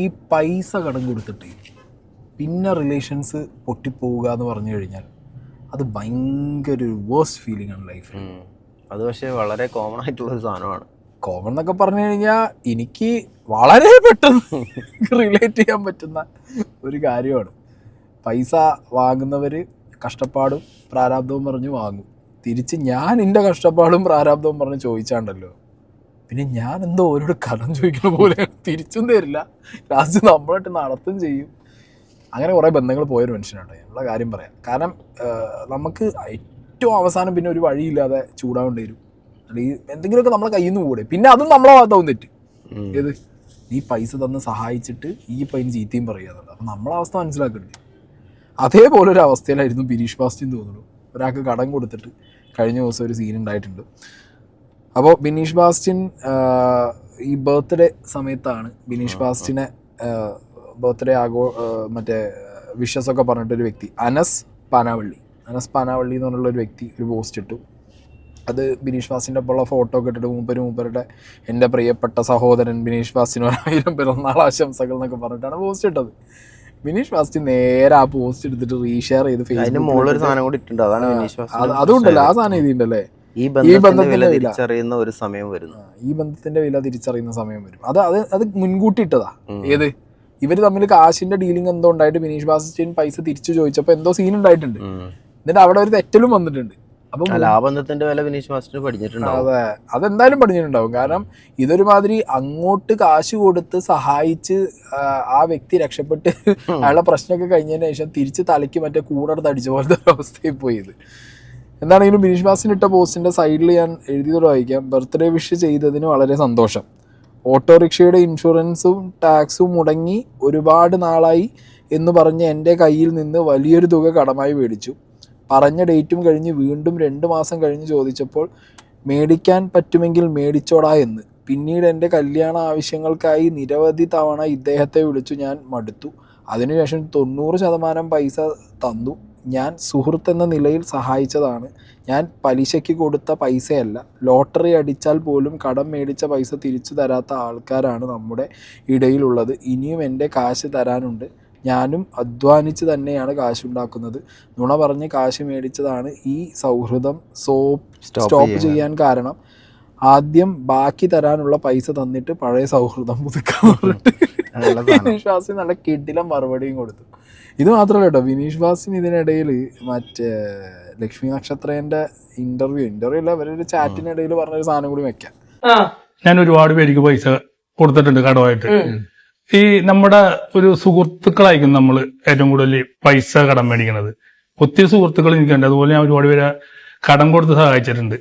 ഈ പൈസ കടം കൊടുത്തിട്ട് പിന്നെ റിലേഷൻസ് പൊട്ടിപ്പോവുക എന്ന് പറഞ്ഞു കഴിഞ്ഞാൽ അത് ഭയങ്കര ഒരു വേഴ്സ്റ്റ് ഫീലിംഗ് ആണ് ലൈഫിൽ. അത് പക്ഷേ വളരെ കോമൺ ആയിട്ടുള്ളൊരു സാധനമാണ്. കോമൺ എന്നൊക്കെ പറഞ്ഞു കഴിഞ്ഞാൽ എനിക്ക് വളരെ പെട്ടെന്ന് റിലേറ്റ് ചെയ്യാൻ പറ്റുന്ന ഒരു കാര്യമാണ്. പൈസ വാങ്ങുന്നവർ കഷ്ടപ്പാടും പ്രാരാബ്ദവും പറഞ്ഞ് വാങ്ങും. തിരിച്ച് ഞാൻ എൻ്റെ കഷ്ടപ്പാടും പ്രാരാബ്ദവും പറഞ്ഞ് ചോദിച്ചാണ്ടല്ലോ, പിന്നെ ഞാൻ എന്തോ ഓരോട് കടം ചോദിക്കുന്ന പോലെ തിരിച്ചും തരില്ല, ലാസ്റ്റ് നമ്മളായിട്ട് നടത്തും ചെയ്യും. അങ്ങനെ കുറേ ബന്ധങ്ങൾ പോയൊരു മനുഷ്യനാണ് എന്നുള്ള കാര്യം പറയാം. കാരണം നമുക്ക് ഏറ്റവും അവസാനം പിന്നെ ഒരു വഴിയില്ലാതെ ചൂടാവേണ്ടി വരും, അല്ലെങ്കിൽ എന്തെങ്കിലുമൊക്കെ നമ്മളെ കയ്യിൽ നിന്ന് കൂടെ, പിന്നെ അതും നമ്മളെ ഭാഗത്താവും തെറ്റ്. ഏത് നീ പൈസ തന്ന് സഹായിച്ചിട്ട് ഈ പൈന് ചീത്തയും പറയാന്നുള്ളത്. അപ്പം നമ്മളെ അവസ്ഥ മനസ്സിലാക്കണ്ടേ? അതേപോലെ ഒരു അവസ്ഥയിലായിരുന്നു ബിനീഷ് ബാസ്റ്റിൻ തോന്നുന്നു. ഒരാൾക്ക് കടം കൊടുത്തിട്ട് കഴിഞ്ഞ ദിവസം ഒരു സീൻ ഉണ്ടായിട്ടുണ്ട്. അപ്പോൾ ബിനീഷ് ബാസ്റ്റിൻ ഈ ബർത്ത്ഡേ സമയത്താണ് ബിനീഷ് ബാസ്റ്റിനെ ബർത്ത്ഡേ മറ്റേ വിഷസൊക്കെ പറഞ്ഞിട്ടൊരു വ്യക്തി അനസ് പാനാവള്ളി എന്ന് പറഞ്ഞുള്ളൊരു വ്യക്തി ഒരു പോസ്റ്റ് ഇട്ടു. അത് ബിനീഷ് ബാസ്റ്റിൻ്റെ ഒപ്പമുള്ള ഫോട്ടോ ഒക്കെ ഇട്ടിട്ട് മൂപ്പരുടെ എൻ്റെ പ്രിയപ്പെട്ട സഹോദരൻ ബിനീഷ് ബാസ്റ്റിന് 1000 പിറന്നാൾ ആശംസകൾ എന്നൊക്കെ പറഞ്ഞിട്ടാണ് പോസ്റ്റ് ഇട്ടത്. ബിനീഷ് ബാസ്റ്റിൻ നേരെ ആ പോസ്റ്റ് എടുത്തിട്ട് റീഷെയർ ചെയ്ത് അതുകൊണ്ടല്ലോ ആ സാധനം എഴുതിയിട്ടുണ്ടല്ലേ, ഈ ബന്ധത്തിന്റെ വില തിരിച്ചറിയുന്ന ഒരു സമയം വരുന്നു, ഈ ബന്ധത്തിന്റെ വില തിരിച്ചറിയുന്ന സമയം വരും. അത് മുൻകൂട്ടി ഇട്ടതാ. ഏത് ഇവര് തമ്മിൽ കാശിന്റെ ഡീലിംഗ് എന്തോ ഉണ്ടായിട്ട് ബിനീഷ് ബാസ്റ്റിൻ പൈസ തിരിച്ചു ചോദിച്ചപ്പോൾ എന്തോ സീൻ ഉണ്ടായിട്ടുണ്ട്. എന്നിട്ട് അവിടെ ഒരു തെറ്റലും വന്നിട്ടുണ്ട്. അപ്പം ബന്ധത്തിന്റെ വില ബിനീഷ് ബാസ്റ്റിൻ പഠിച്ചിട്ടുണ്ടാവും. അതെ, അതെന്തായാലും പഠിച്ചിട്ടുണ്ടാവും. കാരണം ഇതൊരുമാതിരി അങ്ങോട്ട് കാശ് കൊടുത്ത് സഹായിച്ച് ആ വ്യക്തി രക്ഷപ്പെട്ട് അയാളുടെ പ്രശ്നമൊക്കെ കഴിഞ്ഞതിന് ശേഷം തിരിച്ച് തലയ്ക്ക് മറ്റേ കൂടെടുത്ത് അടിച്ച പോലത്തെ ഒരു അവസ്ഥയിൽ പോയത്. എന്താണെങ്കിലും ബിനീഷ് ബാസ്റ്റിൻ ഇട്ട പോസ്റ്റിന്റെ സൈഡിൽ ഞാൻ എഴുതിയത് വായിക്കാം. ബർത്ത്ഡേ വിഷ് ചെയ്തതിന് വളരെ സന്തോഷം. ഓട്ടോറിക്ഷയുടെ ഇൻഷുറൻസും ടാക്സും മുടങ്ങി ഒരുപാട് നാളായി എന്ന് പറഞ്ഞ് എൻ്റെ കയ്യിൽ നിന്ന് വലിയൊരു തുക കടമായി മേടിച്ചു. പറഞ്ഞ ഡേറ്റും കഴിഞ്ഞ് വീണ്ടും 2 മാസം കഴിഞ്ഞ് ചോദിച്ചപ്പോൾ മേടിക്കാൻ പറ്റുമെങ്കിൽ മേടിച്ചോടാ എന്ന്. പിന്നീട് എൻ്റെ കല്യാണ ആവശ്യങ്ങൾക്കായി നിരവധി തവണ ഇദ്ദേഹത്തെ വിളിച്ചു ഞാൻ മടുത്തു. അതിനുശേഷം 90% പൈസ തന്നു. ഞാൻ സുഹൃത്ത് എന്ന നിലയിൽ സഹായിച്ചതാണ്. ഞാൻ പലിശയ്ക്ക് കൊടുത്ത പൈസയല്ല. ലോട്ടറി അടിച്ചാൽ പോലും കടം മേടിച്ച പൈസ തിരിച്ചു തരാത്ത ആൾക്കാരാണ് നമ്മുടെ ഇടയിലുള്ളത്. ഇനിയും എൻ്റെ കാശ് തരാനുണ്ട്. ഞാനും അധ്വാനിച്ച് തന്നെയാണ് കാശുണ്ടാക്കുന്നത്. നുണ പറഞ്ഞ് കാശ് മേടിച്ചതാണ് ഈ സൗഹൃദം സ്റ്റോപ്പ് ചെയ്യാൻ കാരണം. ആദ്യം ബാക്കി തരാനുള്ള പൈസ തന്നിട്ട് പഴയ സൗഹൃദം പുതുക്കാൻ പറഞ്ഞിട്ട് ബിനീഷ് ബാസ്റ്റിൻ നല്ല കിടിലം മറുപടിയും കൊടുത്തു. ഇത് മാത്രമല്ല കേട്ടോ, ബിനീഷ് ബാസ്റ്റിൻ ഇതിനിടയിൽ മറ്റേ ലക്ഷ്മി നക്ഷത്രേന്റെ ഇന്റർവ്യൂ അല്ല അവരൊരു ചാറ്റിനിടയിൽ പറഞ്ഞൊരു സാധനം കൂടി വെക്കാം. ഞാൻ ഒരുപാട് പേർക്ക് പൈസ കൊടുത്തിട്ടുണ്ട് കടമായിട്ട്. ഈ നമ്മുടെ ഒരു സുഹൃത്തുക്കളായിരിക്കും നമ്മൾ ഏറ്റവും കൂടുതൽ പൈസ കടം മേടിക്കുന്നത്. ഒത്തിരി സുഹൃത്തുക്കൾ എനിക്കുണ്ട്. അതുപോലെ ഞാൻ ഒരുപാട് പേരെ കടം കൊടുത്ത് സഹായിച്ചിട്ടുണ്ട്.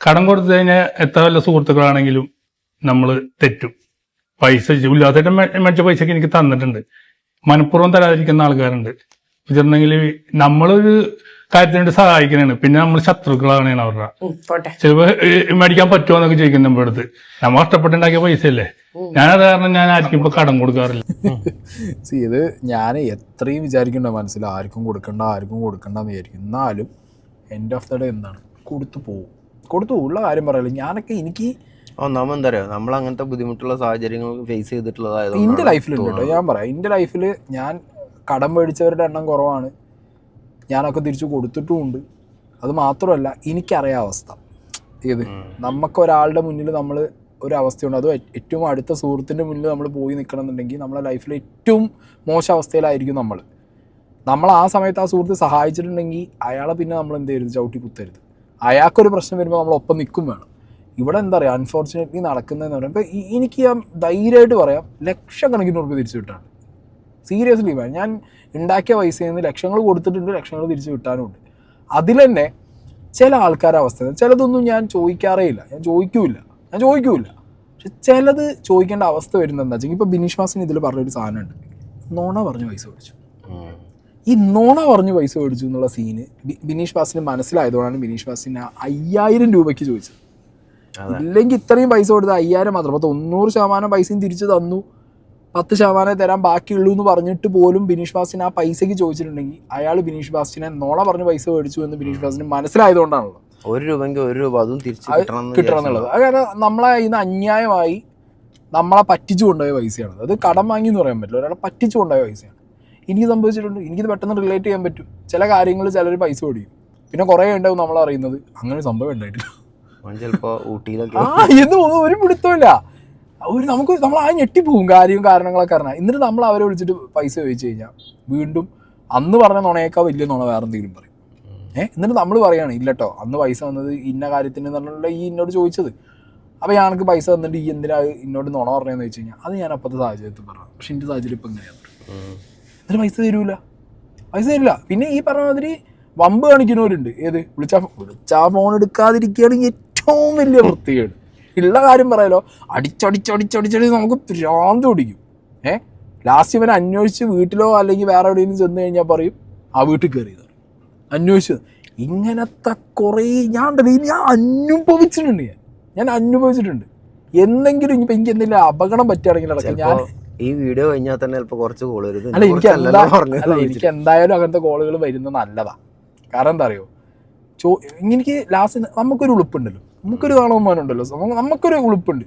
കടം കൊടുത്തു കഴിഞ്ഞാൽ എത്ര വല്ല സുഹൃത്തുക്കളാണെങ്കിലും നമ്മൾ തെറ്റും. പൈസ ഉല്ലാസമായിട്ട് മേടിച്ച പൈസക്ക് എനിക്ക് തന്നിട്ടുണ്ട്. മനഃപൂർവ്വം തരാതിരിക്കുന്ന ആൾക്കാരുണ്ട്. വെച്ചിട്ടുണ്ടെങ്കിൽ നമ്മളൊരു കാര്യത്തിനായിട്ട് സഹായിക്കണാണ്, പിന്നെ നമ്മൾ ശത്രുക്കളാണ് അവരുടെ. ചിലപ്പോ മേടിക്കാൻ പറ്റുമോ എന്നൊക്കെ ചോദിക്കും നമ്മുടെ അടുത്ത്. നമ്മൾ കഷ്ടപ്പെട്ടുണ്ടാക്കിയ പൈസയല്ലേ. ഞാനത് കാരണം ഞാൻ ആർക്കും ഇപ്പൊ കടം കൊടുക്കാറില്ല. ഇത് ഞാൻ എത്രയും വിചാരിക്കണ്ടോ മനസ്സിൽ ആർക്കും കൊടുക്കണ്ടെന്ന് വിചാരിക്കും. എന്നാലും എൻഡ് ഓഫ് ദ ഡേ എന്താണ് കൊടുത്തു ഉള്ള കാര്യം പറയല്ലോ. ഞാനൊക്കെ എനിക്ക് ഒന്നാമത് അറിയാം, നമ്മൾ അങ്ങനത്തെ ബുദ്ധിമുട്ടുള്ള സാഹചര്യങ്ങൾ ഫേസ് ചെയ്തിട്ടുള്ളതായത് എൻ്റെ ലൈഫിലുണ്ട് കേട്ടോ. ഞാൻ പറയാം, എൻ്റെ ലൈഫിൽ ഞാൻ കടം മേടിച്ചവരുടെ എണ്ണം കുറവാണ്. ഞാനൊക്കെ തിരിച്ചു കൊടുത്തിട്ടുമുണ്ട്. അത് മാത്രമല്ല എനിക്കറിയാം അവസ്ഥ. ഏത് നമുക്കൊരാളുടെ മുന്നിൽ നമ്മൾ ഒരു അവസ്ഥയുണ്ട്, അത് ഏറ്റവും അടുത്ത സുഹൃത്തിൻ്റെ മുന്നിൽ നമ്മൾ പോയി നിൽക്കണം എന്നുണ്ടെങ്കിൽ നമ്മളെ ലൈഫിൽ ഏറ്റവും മോശം അവസ്ഥയിലായിരിക്കും നമ്മൾ ആ സമയത്ത് ആ സുഹൃത്ത് സഹായിച്ചിട്ടുണ്ടെങ്കിൽ അയാളെ പിന്നെ നമ്മൾ എന്ത് ചെയ്യരുത്, ചവിട്ടി കുത്തരുത്. അയാൾക്കൊരു പ്രശ്നം വരുമ്പോൾ നമ്മളൊപ്പം നിൽക്കും വേണം. ഇവിടെ എന്താ പറയുക, അൺഫോർച്ചുനേറ്റ്ലി നടക്കുന്നതെന്ന് പറയുമ്പോൾ എനിക്ക് ഞാൻ ധൈര്യമായിട്ട് പറയാം, ലക്ഷക്കണക്കിന് രൂപ തിരിച്ചു കിട്ടാണ്. സീരിയസ്ലി ഞാൻ ഉണ്ടാക്കിയ പൈസയിൽ നിന്ന് ലക്ഷങ്ങൾ കൊടുത്തിട്ടുണ്ട്, ലക്ഷങ്ങൾ തിരിച്ചു കിട്ടാനുമുണ്ട്. അതിൽ തന്നെ ചില ആൾക്കാരുടെ അവസ്ഥ, ചിലതൊന്നും ഞാൻ ചോദിക്കാറേ ഇല്ല, ഞാൻ ചോദിക്കൂല. പക്ഷെ ചിലത് ചോദിക്കേണ്ട അവസ്ഥ വരുന്നത് എന്താ വെച്ചാൽ, ഇപ്പോൾ ബിനീഷ് ബാസ്റ്റിൻ ഇതിൽ പറഞ്ഞൊരു സാധനമുണ്ട്, നോണ പറഞ്ഞ് പൈസ മേടിച്ചു. ഈ നോണ പറഞ്ഞ് പൈസ മേടിച്ചു എന്നുള്ള സീന് ബിനീഷ് ബാസ്റ്റിന് മനസ്സിലായതുകൊണ്ടാണ് ബിനീഷ് ബാസ്റ്റിന് 5000 രൂപയ്ക്ക് ചോദിച്ചത്. ഇല്ലെങ്കിൽ ഇത്രയും പൈസ കൊടുത്ത് 5000 മാത്രം, അപ്പോൾ 90% പൈസയും തിരിച്ചു തന്നു, 10% തരാൻ ബാക്കിയുള്ളൂ എന്ന് പറഞ്ഞിട്ട് പോലും ബിനീഷ് ബാസ്റ്റിൻ ആ പൈസയ്ക്ക് ചോദിച്ചിട്ടുണ്ടെങ്കിൽ അയാൾ ബിനീഷ് ബാസ്റ്റിനെ നോണ പറഞ്ഞ് പൈസ മേടിച്ചു എന്ന് ബിനീഷ് ബാസ്റ്റിന് മനസ്സിലായതുകൊണ്ടാണല്ലോ 1 രൂപയ്ക്ക് 1 രൂപ അതും തിരിച്ചു കിട്ടണം എന്നുള്ളത്. കാരണം നമ്മളെ ഇന്ന് അന്യായമായി നമ്മളെ പറ്റിച്ചു കൊണ്ടുപോയ പൈസയാണ്. അത് കടം വാങ്ങി എന്ന് പറയാൻ പറ്റില്ല, ഒരാളെ പറ്റിച്ചു കൊണ്ടുപോയ പൈസയാണ്. എനിക്ക് സംഭവിച്ചിട്ടുണ്ട്, എനിക്കിത് പെട്ടെന്ന് റിലേറ്റ് ചെയ്യാൻ പറ്റും. ചില കാര്യങ്ങൾ ചിലർ പൈസ ഓടിക്കും, പിന്നെ കുറേ ഉണ്ടാവും നമ്മൾ അറിയുന്നത്. അങ്ങനെ ഒരു സംഭവം ഉണ്ടായിട്ടില്ല. എന്ന് ഒരു പിടുത്തമില്ല, നമ്മൾ ആ ഞെട്ടിപ്പോവും കാര്യവും കാരണങ്ങളൊക്കെ അറിഞ്ഞാൽ. എന്നിട്ട് നമ്മൾ അവരെ വിളിച്ചിട്ട് പൈസ ചോദിച്ചു കഴിഞ്ഞാൽ വീണ്ടും അന്ന് പറഞ്ഞ നുണയേക്കാൾ വലിയ നുണ വേറെ എന്തെങ്കിലും പറയും. എന്നിട്ട് നമ്മൾ പറയുകയാണ് ഇല്ലട്ടോ അന്ന് പൈസ വന്നത് ഇന്ന കാര്യത്തിന് പറഞ്ഞുള്ള ഈ എന്നോട് ചോദിച്ചത്, അപ്പോൾ ഞാനക്ക് പൈസ തന്നിട്ട് ഈ എന്തിനാ എന്നോട് നുണ പറഞ്ഞതെന്ന് വെച്ച് കഴിഞ്ഞാൽ അത് ഞാൻ അപ്പോഴത്തെ സാഹചര്യത്തിൽ പറഞ്ഞു. പക്ഷെ എൻ്റെ സാഹചര്യം ഇപ്പം എങ്ങനെയാണ്, എന്നിട്ട് പൈസ തരില്ല. പിന്നെ ഈ പറഞ്ഞ മാതിരി വമ്പ് കാണിക്കുന്നവരുണ്ട്. ഏത് വിളിച്ചാ ഫോൺ എടുക്കാതിരിക്കുകയാണെങ്കിൽ ഏറ്റവും വലിയ വൃത്തികേട്. ഉള്ള കാര്യം പറയാലോ, അടിച്ചടിച്ചടിച്ചടിച്ചടി നമുക്ക് ഭ്രാന്ത് പിടിക്കും. ലാസ്റ്റ് ഇവനെ അന്വേഷിച്ച് വീട്ടിലോ അല്ലെങ്കിൽ വേറെ എവിടെയെങ്കിലും ചെന്ന് കഴിഞ്ഞാൽ പറയും ആ വീട്ടിൽ കയറിയത് അന്വേഷിച്ചത്. ഇങ്ങനത്തെ കുറേ ഞാൻ അനുഭവിച്ചിട്ടുണ്ട്. എന്തെങ്കിലും ഇനിയിപ്പോൾ എനിക്ക് എന്തെങ്കിലും അപകടം പറ്റുകയാണെങ്കിൽ ഞാൻ ഈ വീഡിയോ കഴിഞ്ഞാൽ തന്നെ കുറച്ച് കോൾ വരും. എനിക്ക് എന്തായാലും അങ്ങനത്തെ കോളുകൾ വരുന്നത് നല്ലതാ. കാരണം എന്താ അറിയോ, എനിക്ക് ലാസ്റ്റ് നമുക്കൊരു ഉളുപ്പുണ്ടല്ലോ, നമുക്കൊരു കാണുവാനുണ്ടല്ലോ, നമുക്കൊരു ഉളുപ്പുണ്ട്.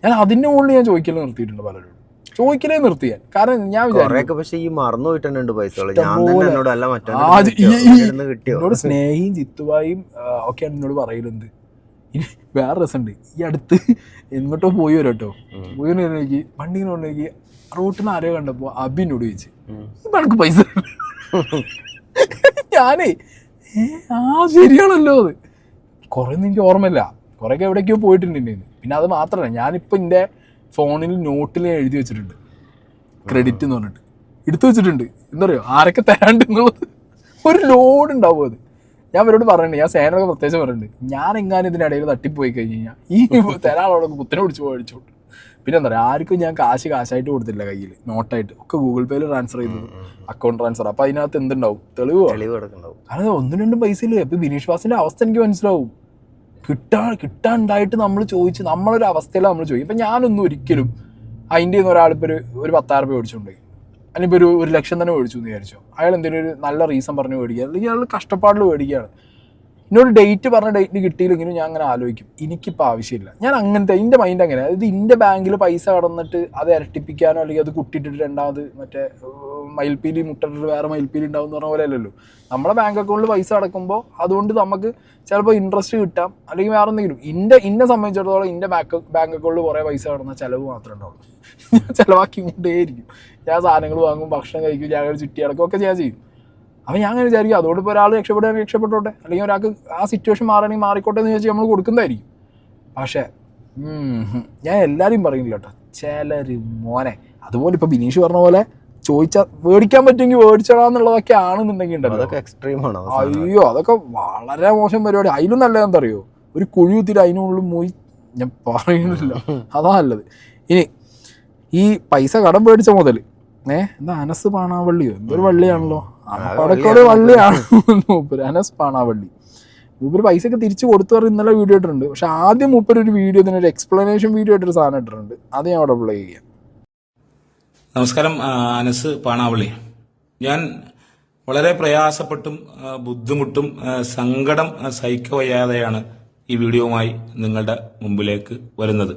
ഞാൻ അതിൻ്റെ മുകളിൽ ഞാൻ ചോദിക്കലേ നിർത്തിയിട്ടുണ്ട്, പലരോടും ചോദിക്കലേ നിർത്തിയാൽ. കാരണം ഞാൻ പക്ഷേ ഈ മറന്നു പോയിട്ടുണ്ട് പൈസ. എന്നോട് സ്നേഹിയും ചിത്തുവായും ഒക്കെയാണ് എന്നോട് പറയുന്നത്. ഇനി വേറെ രസമുണ്ട്, ഈ അടുത്ത് എങ്ങോട്ടോ പോയി വരും കേട്ടോ, പോയി വന്നേക്ക് വണ്ടിങ്ങനെ കൊണ്ടേക്ക് റോട്ടിൽ നിന്ന് ആരോ കണ്ടപ്പോൾ അബിനോട് ചോദിച്ചു ഇപ്പം എനിക്ക് പൈസ. ഞാനേ ശരിയാണല്ലോ. അത് കുറേയൊന്നും എനിക്ക് ഓർമ്മയില്ല, കുറേയൊക്കെ എവിടേക്കോ പോയിട്ടുണ്ടെന്ന്. പിന്നെ അത് മാത്രമല്ല, ഞാനിപ്പോൾ എൻ്റെ ഫോണിൽ നോട്ടിൽ എഴുതി വെച്ചിട്ടുണ്ട് ക്രെഡിറ്റ് എന്ന് പറഞ്ഞിട്ട് എടുത്തു വെച്ചിട്ടുണ്ട്. എന്താ പറയുക ആരൊക്കെ തരാണ്ട് എന്നുള്ളത് ഒരു ലോഡ് ഉണ്ടാവും. അത് ഞാൻ അവരോട് പറയുന്നുണ്ട്, ഞാൻ സേനൊക്കെ പ്രത്യേകിച്ച് പറയുന്നുണ്ട്, ഞാൻ എങ്ങാനും ഇതിനിടയിൽ തട്ടിപ്പോയി കഴിഞ്ഞ് കഴിഞ്ഞാൽ ഈ തരാളോടൊക്കെ കുത്തിനെ പിടിച്ച് പോയിച്ചോട്ട്. പിന്നെ എന്താ പറയുക, ആർക്കും ഞാൻ കാശായിട്ട് കൊടുത്തില്ല, കയ്യിൽ നോട്ടായിട്ട് ഒക്കെ ഗൂഗിൾ പേയിൽ ട്രാൻസ്ഫർ ചെയ്തത്, അക്കൗണ്ട് ട്രാൻസ്ഫർ. അപ്പോൾ അതിനകത്ത് എന്തുണ്ടാവും, തെളിവ് കിടക്കുന്നുണ്ടാവും. കാരണം ഒന്നും രണ്ടും പൈസ ഇല്ല. ഇപ്പോൾ ബിനീഷ് ബാസിൻ്റെ അവസ്ഥ എനിക്ക് മനസ്സിലാവും. കിട്ടാണ്ടായിട്ട് നമ്മൾ ചോദിച്ച് നമ്മളൊരു അവസ്ഥയിലാണ് നമ്മൾ ചോദിക്കും. ഇപ്പം ഞാനൊന്നും ഒരിക്കലും അതിൻ്റെ ഒരാളിപ്പോൾ ഒരു 10,000 രൂപ മേടിച്ചുകൊണ്ടേ, അല്ലെങ്കിൽ ഇപ്പോൾ ഒരു 1,00,000 തന്നെ മേടിച്ചു എന്ന് വിചാരിച്ചോ, അയാൾ എന്തെങ്കിലും ഒരു നല്ല റീസൺ പറഞ്ഞ് മേടിക്കുക, അല്ലെങ്കിൽ അയാൾ കഷ്ടപ്പാടിൽ മേടിക്കുകയാണ്. എന്നോട് ഡേറ്റ് പറഞ്ഞ ഡേറ്റിന് കിട്ടിയില്ലെങ്കിലും ഞാൻ അങ്ങനെ ആലോചിക്കും, എനിക്കിപ്പോൾ ആവശ്യമില്ല. ഞാൻ അങ്ങനത്തെ എൻ്റെ മൈൻഡ് അങ്ങനെ, അതായത് എൻ്റെ ബാങ്കിൽ പൈസ കടന്നിട്ട് അത് ഇരട്ടിപ്പിക്കാനോ അല്ലെങ്കിൽ അത് കുട്ടിയിട്ടിട്ട് രണ്ടാമത് മറ്റേ മയിൽപ്പീലി മുട്ടിട്ട് വേറെ മയിൽപ്പീലി ഉണ്ടാവും എന്ന് പറഞ്ഞ പോലെ അല്ലല്ലോ. നമ്മളെ ബാങ്ക് അക്കൗണ്ടിൽ പൈസ അടക്കുമ്പോൾ അതുകൊണ്ട് നമുക്ക് ചിലപ്പോൾ ഇൻട്രസ്റ്റ് കിട്ടാം, അല്ലെങ്കിൽ വേറെ എന്തെങ്കിലും. എന്നെ സംബന്ധിച്ചിടത്തോളം എൻ്റെ ബാങ്ക് അക്കൗണ്ടിൽ കുറേ പൈസ കടന്നാൽ ചിലവ് മാത്രമേ ഉണ്ടാവുള്ളൂ. ഞാൻ ചിലവാക്കിക്കൊണ്ടേയിരിക്കും. ഞാൻ സാധനങ്ങൾ വാങ്ങും, ഭക്ഷണം കഴിക്കും, ഞാൻ ചുറ്റി അടക്കും ഒക്കെ ഞാൻ ചെയ്യും. അപ്പം ഞാൻ അങ്ങനെ വിചാരിക്കും അതോട് ഇപ്പോൾ ഒരാൾ രക്ഷപ്പെട്ടോട്ടെ, അല്ലെങ്കിൽ ഒരാൾക്ക് ആ സിറ്റുവേഷൻ മാറണമെങ്കിൽ മാറിക്കോട്ടെ എന്ന് വിചാരിച്ച് നമ്മൾ കൊടുക്കുന്നതായിരിക്കും. പക്ഷേ ഞാൻ എല്ലാവരും പറയുന്നില്ല കേട്ടോ, ചിലർ മോനെ അതുപോലെ ഇപ്പോൾ ബിനീഷ് പറഞ്ഞ പോലെ ചോദിച്ചാൽ മേടിക്കാൻ പറ്റുമെങ്കിൽ മേടിച്ചോളാന്നുള്ളതൊക്കെ ആണെന്നുണ്ടെങ്കിൽ ഉണ്ടല്ലോ, അതൊക്കെ എക്സ്ട്രീമാണ്. അയ്യോ അതൊക്കെ വളരെ മോശം പരിപാടി. അതിലും നല്ലതെന്താ അറിയോ, ഒരു കുഴി കുത്തിയിട്ട് അതിനുള്ളിൽ പോയി ഞാൻ പറയുന്നില്ല, അതാ നല്ലത്. ഇനി ഈ പൈസ കടം മേടിച്ച മുതൽ എന്താ അനസ് പാണാവള്ളിയോ എന്തൊരു വള്ളിയാണല്ലോ, പടക്കോട് വള്ളിയാണ് മൂപ്പര്, അനസ് പാണാവള്ളി. മൂപ്പര് പൈസയൊക്കെ തിരിച്ചു കൊടുത്തു പറഞ്ഞ് ഇന്നലെ വീഡിയോ ഇട്ടിട്ടുണ്ട്. പക്ഷെ ആദ്യം മൂപ്പര് ഒരു വീഡിയോ ഇതിനൊരു എക്സ്പ്ലനേഷൻ വീഡിയോ ആയിട്ടൊരു സാധനം ഇട്ടിട്ടുണ്ട്, അത് ഞാൻ അവിടെ പ്ലേ ചെയ്യാം. നമസ്കാരം, അനസ് പാണാവള്ളി. ഞാൻ വളരെ പ്രയാസപ്പെട്ടും ബുദ്ധിമുട്ടും സങ്കടം സഹിക്കവയ്യാതെയാണ് ഈ വീഡിയോവുമായി നിങ്ങളുടെ മുമ്പിലേക്ക് വരുന്നത്.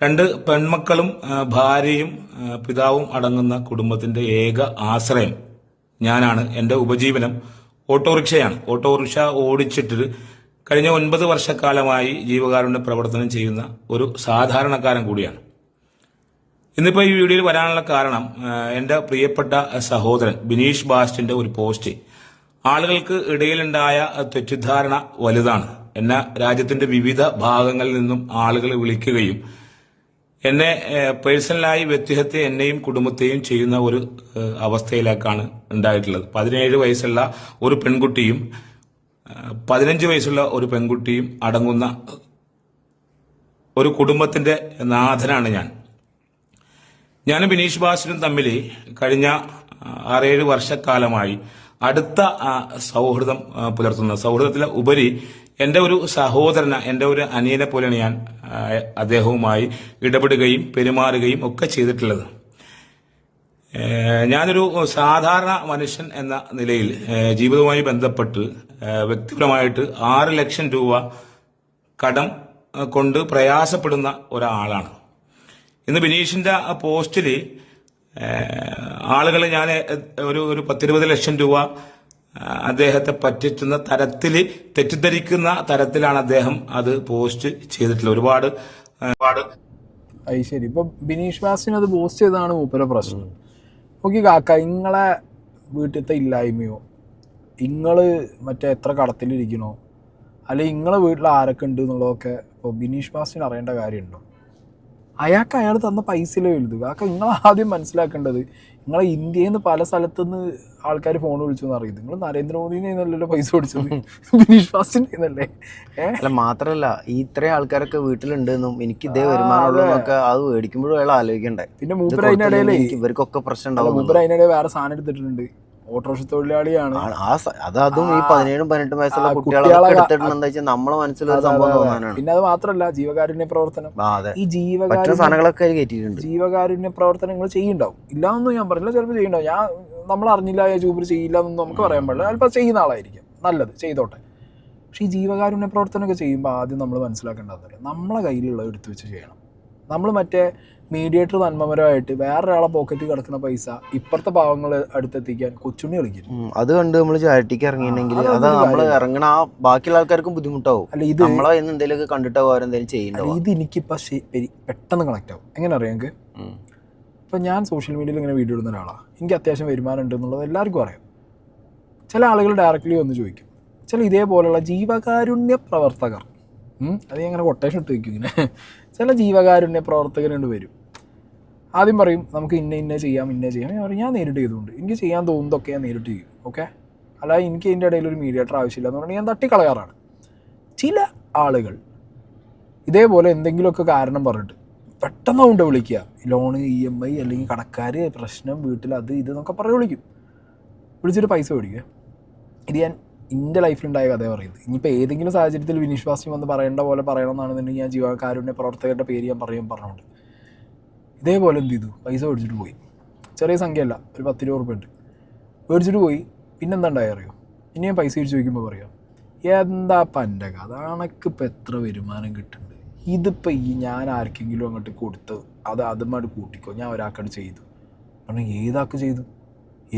2 പെൺമക്കളും ഭാര്യയും പിതാവും അടങ്ങുന്ന കുടുംബത്തിന്റെ ഏക ആശ്രയം ഞാനാണ്. എൻ്റെ ഉപജീവനം ഓട്ടോറിക്ഷയാണ്. ഓട്ടോറിക്ഷ ഓടിച്ചിട്ട് കഴിഞ്ഞ 9 വർഷക്കാലമായി ജീവകാരുണ്യ പ്രവർത്തനം ചെയ്യുന്ന ഒരു സാധാരണക്കാരൻ കൂടിയാണ്. ഇന്നിപ്പോൾ ഈ വീഡിയോയിൽ വരാനുള്ള കാരണം, എൻ്റെ പ്രിയപ്പെട്ട സഹോദരൻ ബിനീഷ് ബാസ്റ്റിന്റെ ഒരു പോസ്റ്റ് ആളുകൾക്ക് ഇടയിലുണ്ടായ തെറ്റിദ്ധാരണ വലുതാണ്. എന്നെ രാജ്യത്തിന്റെ വിവിധ ഭാഗങ്ങളിൽ നിന്നും ആളുകൾ വിളിക്കുകയും എന്നെ പേഴ്സണലായി വ്യക്തിഹത്യ എന്നെയും കുടുംബത്തെയും ചെയ്യുന്ന ഒരു അവസ്ഥയിലേക്കാണ് ഉണ്ടായിട്ടുള്ളത്. 17 വയസ്സുള്ള ഒരു പെൺകുട്ടിയും 15 വയസ്സുള്ള ഒരു പെൺകുട്ടിയും അടങ്ങുന്ന ഒരു കുടുംബത്തിന്റെ നാഥനാണ് ഞാനും ബിനീഷ് ബാസിനും തമ്മിൽ കഴിഞ്ഞ 6-7 വർഷക്കാലമായി അടുത്ത സൗഹൃദം പുലർത്തുന്ന, സൗഹൃദത്തിലെ ഉപരി എൻ്റെ ഒരു സഹോദരന, എൻ്റെ ഒരു അനിയനെ പോലെയാണ് ഞാൻ അദ്ദേഹവുമായി ഇടപെടുകയും പെരുമാറുകയും ഒക്കെ ചെയ്തിട്ടുള്ളത്. ഞാനൊരു സാധാരണ മനുഷ്യൻ എന്ന നിലയിൽ ജീവിതവുമായി ബന്ധപ്പെട്ട് വ്യക്തിപരമായിട്ട് 6 ലക്ഷം രൂപ കടം കൊണ്ട് പ്രയാസപ്പെടുന്ന ഒരാളാണ്. ഇന്ന് ബിനീഷിന്റെ ആ പോസ്റ്റില് ആളുകൾ ഞാൻ ഒരു 10-20 ലക്ഷം രൂപ അദ്ദേഹത്തെ പറ്റിച്ചുന്ന തരത്തിൽ തെറ്റിദ്ധരിക്കുന്ന തരത്തിലാണ് അദ്ദേഹം അത് പോസ്റ്റ് ചെയ്തിട്ടുള്ളത്. ഒരുപാട് അത് ശരി. ഇപ്പൊ ബിനീഷ് ബാസിന് അത് പോസ്റ്റ് ചെയ്തതാണ് മൂപ്പര പ്രശ്നം. നോക്കി കാക്ക, ഇങ്ങളെ വീട്ടിലത്തെ ഇല്ലായ്മയോ, ഇങ്ങള് മറ്റേ എത്ര കടത്തിലിരിക്കണോ, അല്ലെങ്കിൽ ഇങ്ങളെ വീട്ടിൽ ആരൊക്കെ ഉണ്ട് എന്നുള്ളതൊക്കെ ഇപ്പോൾ ബിനീഷ് ബാസിന് അറിയേണ്ട കാര്യമുണ്ടോ? അയാൾക്ക് അയാൾ തന്ന പൈസയിലേ വലുത്. കാക്ക, നിങ്ങൾ ആദ്യം മനസ്സിലാക്കേണ്ടത്, നിങ്ങളെ ഇന്ത്യയിൽ നിന്ന് പല സ്ഥലത്തുനിന്ന് ആൾക്കാർ ഫോൺ വിളിച്ചെന്ന് അറിയുന്നത്. നിങ്ങൾ നരേന്ദ്രമോദിനെ നല്ലല്ലോ പൈസ കൊടുത്തത്, ബിനീഷ് ബാസിന്റെ എന്നല്ലേ? അല്ല, മാത്രല്ല ഇത്രയും ആൾക്കാരൊക്കെ വീട്ടിലുണ്ടെന്നും എനിക്ക് ഇതേ വരുമാനമുള്ളതൊക്കെ അത് മേടിക്കുമ്പോഴും അയാൾ ആലോചിക്കണ്ടേ. പിന്നെ മൂപ്പർ അതിനിടയിലേ ഇവർക്കൊക്കെ പ്രശ്നം ഉണ്ടാവും. മൂപ്പർ അതിനിടയിൽ വേറെ സാധനം എടുത്തിട്ടുണ്ട്. ഓട്ടോറിക്ഷ തൊഴിലാളിയാണ്. അതും ഈ 17-18 വയസ്സുള്ള കുട്ടികളൊക്കെ എടുത്തിട്ടുണ്ട്. എന്താ വെച്ചാൽ നമ്മളെ മനസ്സിലൊരു സംഭവം തോന്നാനാണ്. പിന്നെ അത് മാത്രല്ല, ജീവകാരുണ്യ പ്രവർത്തനം, ഈ സാധനങ്ങളൊക്കെ കയറ്റിയിട്ടുണ്ട്. ജീവകാരുണ്യ പ്രവർത്തനങ്ങൾ ചെയ്യുന്നുണ്ടാവും, ഇല്ലാന്നൊന്നും ഞാൻ പറഞ്ഞില്ല. ചിലപ്പോൾ ചെയ്യുന്നുണ്ടാവും. നമ്മൾ അറിഞ്ഞില്ല ചൂപ്പർ ചെയ്യില്ല എന്നൊന്നും നമുക്ക് പറയാൻ പാടില്ല. ചിലപ്പോൾ ചെയ്യുന്ന ആളായിരിക്കും, നല്ലത് ചെയ്തോട്ടെ. പക്ഷെ ഈ ജീവകാരുണ്യ പ്രവർത്തനമൊക്കെ ചെയ്യുമ്പോൾ ആദ്യം നമ്മൾ മനസ്സിലാക്കേണ്ടതല്ല, നമ്മളെ കയ്യിലുള്ള എടുത്തു വെച്ച് ചെയ്യണം. നമ്മൾ മറ്റേ മീഡിയേറ്റർ നന്മപരമായിട്ട് വേറൊരാളെ പോക്കറ്റിൽ കിടക്കുന്ന പൈസ ഇപ്പുറത്തെ പാവങ്ങൾ അടുത്തെത്തിക്കാൻ കൊച്ചുണ്ണി കളിക്കും. അത് കണ്ട് നമ്മൾ ചാരിറ്റിക്ക് ഇറങ്ങിയിട്ടുണ്ടെങ്കിൽ അത് നമ്മൾ ഇറങ്ങണ ആ ബാക്കിയുള്ള ആൾക്കാർക്കും ബുദ്ധിമുട്ടാവും. അല്ല, ഇത് നമ്മളെ എന്തെങ്കിലുമൊക്കെ കണ്ടിട്ടോ എന്തെങ്കിലും ചെയ്യുന്നുണ്ടോ? ഇത് എനിക്കിപ്പോ പെട്ടെന്ന് കണക്ട് ആവും. എങ്ങനെ അറിയാം എനിക്ക്? ഇപ്പം ഞാൻ സോഷ്യൽ മീഡിയയിൽ ഇങ്ങനെ വീഡിയോ ഇടുന്ന ഒരാളാണ്. എനിക്ക് അത്യാവശ്യം വരുമാനം ഉണ്ട് എന്നുള്ളത് എല്ലാവർക്കും അറിയാം. ചില ആളുകൾ ഡയറക്റ്റ്ലി വന്ന് ചോദിക്കും. ചില ഇതേപോലെയുള്ള ജീവകാരുണ്യ പ്രവർത്തകർ, അത് അങ്ങനെ കൊട്ടേഷൻ ഇട്ട് വയ്ക്കും ഇങ്ങനെ, ചില ജീവകാരുണ്യ പ്രവർത്തകരുണ്ട് വരും. ആദ്യം പറയും നമുക്ക് ഇന്ന ചെയ്യാം. ഞാൻ പറയും ഞാൻ നേരിട്ട് ചെയ്തുകൊണ്ട് എനിക്ക് ചെയ്യാൻ തോന്നുന്നതൊക്കെ ഞാൻ നേരിട്ട് ചെയ്യും. ഓക്കെ, അല്ലാതെ എനിക്ക് അതിൻ്റെ ഇടയിൽ ഒരു മീഡിയേറ്റർ ആവശ്യമില്ല എന്ന് പറഞ്ഞാൽ ഞാൻ തട്ടിക്കളയാറാണ്. ചില ആളുകൾ ഇതേപോലെ എന്തെങ്കിലുമൊക്കെ കാരണം പറഞ്ഞിട്ട് പെട്ടെന്ന് കൊണ്ട് വിളിക്കുക. ലോണ്, EMI, അല്ലെങ്കിൽ കടക്കാർ, പ്രശ്നം, വീട്ടിൽ അത് ഇത് എന്നൊക്കെ പറഞ്ഞ് വിളിക്കും. വിളിച്ചിട്ട് പൈസ മേടിക്കുക. ഇത് ഞാൻ എൻ്റെ ലൈഫിലുണ്ടായ കഥയെ പറയുന്നത്. ഇനിയിപ്പോൾ ഏതെങ്കിലും സാഹചര്യത്തിൽ ബിനീഷ് ബാസിന് വന്ന് പറയേണ്ട പോലെ പറയണമെന്നാണെന്നുണ്ടെങ്കിൽ ഞാൻ ജീവകാരുണ്യ പ്രവർത്തകരുടെ പേര് ഞാൻ പറഞ്ഞുകൊണ്ട് ഇതേപോലെ എന്ത് ചെയ്തു, പൈസ മേടിച്ചിട്ട് പോയി. ചെറിയ സംഖ്യയല്ല, ഒരു 10 രൂപ ഉണ്ട്. മേടിച്ചിട്ട് പോയി. പിന്നെന്താ ഉണ്ടായി അറിയോ? ഇനി ഞാൻ പൈസ തിരിച്ച് ചോദിക്കുമ്പോൾ പറയാം, എന്താ എൻ്റെ കഥ, അണക്കിപ്പോൾ എത്ര വരുമാനം കിട്ടുന്നുണ്ട്, ഇതിപ്പോൾ ഞാൻ ആർക്കെങ്കിലും അങ്ങോട്ട് കൊടുത്ത് അതുമായിട്ട് കൂട്ടിക്കോ, ഞാൻ ഒരാൾക്കത് ചെയ്തു. കാരണം ഏതാൾക്ക് ചെയ്തു,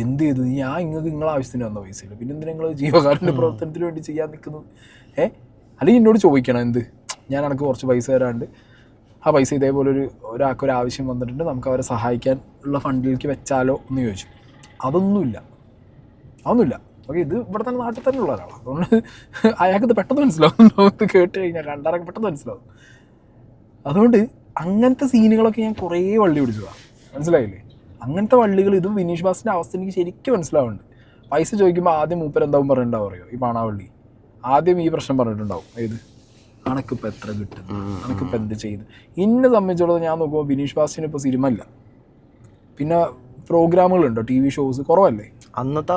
എന്ത് ചെയ്തു? ഞാൻ നിങ്ങളെ ആവശ്യത്തിന് വന്ന പൈസയില്ല, പിന്നെ എന്തിനാ നിങ്ങൾ ജീവകാരുണ്യ പ്രവർത്തനത്തിന് വേണ്ടി ചെയ്യാൻ നിൽക്കുന്നത്? അല്ലെങ്കിൽ എന്നോട് ചോദിക്കണം, എന്ത് ഞാൻ എനിക്ക് കുറച്ച് പൈസ തരാണ്ട് ആ പൈസ ഇതേപോലെ ഒരാൾക്കൊരു ആവശ്യം വന്നിട്ടുണ്ട്, നമുക്ക് അവരെ സഹായിക്കാൻ ഉള്ള ഫണ്ടിലേക്ക് വെച്ചാലോ എന്ന് ചോദിച്ചു. അതൊന്നുമില്ല. ഓക്കെ, ഇത് ഇവിടെ തന്നെ നാട്ടിൽ തന്നെ ഉള്ള ഒരാളാണ്. അതുകൊണ്ട് അയാൾക്ക് ഇത് പെട്ടെന്ന് മനസ്സിലാവും. ഇത് കേട്ട് കഴിഞ്ഞാൽ കണ്ടാറൊക്കെ പെട്ടെന്ന് മനസ്സിലാവും. അതുകൊണ്ട് അങ്ങനത്തെ സീനുകളൊക്കെ ഞാൻ കുറേ വള്ളി പിടിച്ചതാണ്. മനസ്സിലായില്ലേ? അങ്ങനത്തെ വള്ളികൾ, ഇത് ബിനീഷ് ബാസിൻ്റെ അവസ്ഥ എനിക്ക് ശരിക്കും മനസ്സിലാവുന്നുണ്ട്. പൈസ ചോദിക്കുമ്പോൾ ആദ്യം മൂപ്പർ എന്താവും പറഞ്ഞിട്ടുണ്ടാവും അറിയോ? ഈ പാണാവള്ളി ആദ്യം ഈ പ്രശ്നം പറഞ്ഞിട്ടുണ്ടാവും. ഏത് അണക്കിപ്പോൾ എത്ര കിട്ടും, അണക്കിപ്പോൾ എന്ത് ചെയ്ത്. എന്നെ സംബന്ധിച്ചുള്ളത് ഞാൻ നോക്കുമ്പോൾ ബിനീഷ് ബാസിന് ഇപ്പോൾ സിനിമ ഇല്ല, പിന്നെ പ്രോഗ്രാമുകളുണ്ടോ, TV ഷോസ് കുറവല്ലേ അന്നത്തെ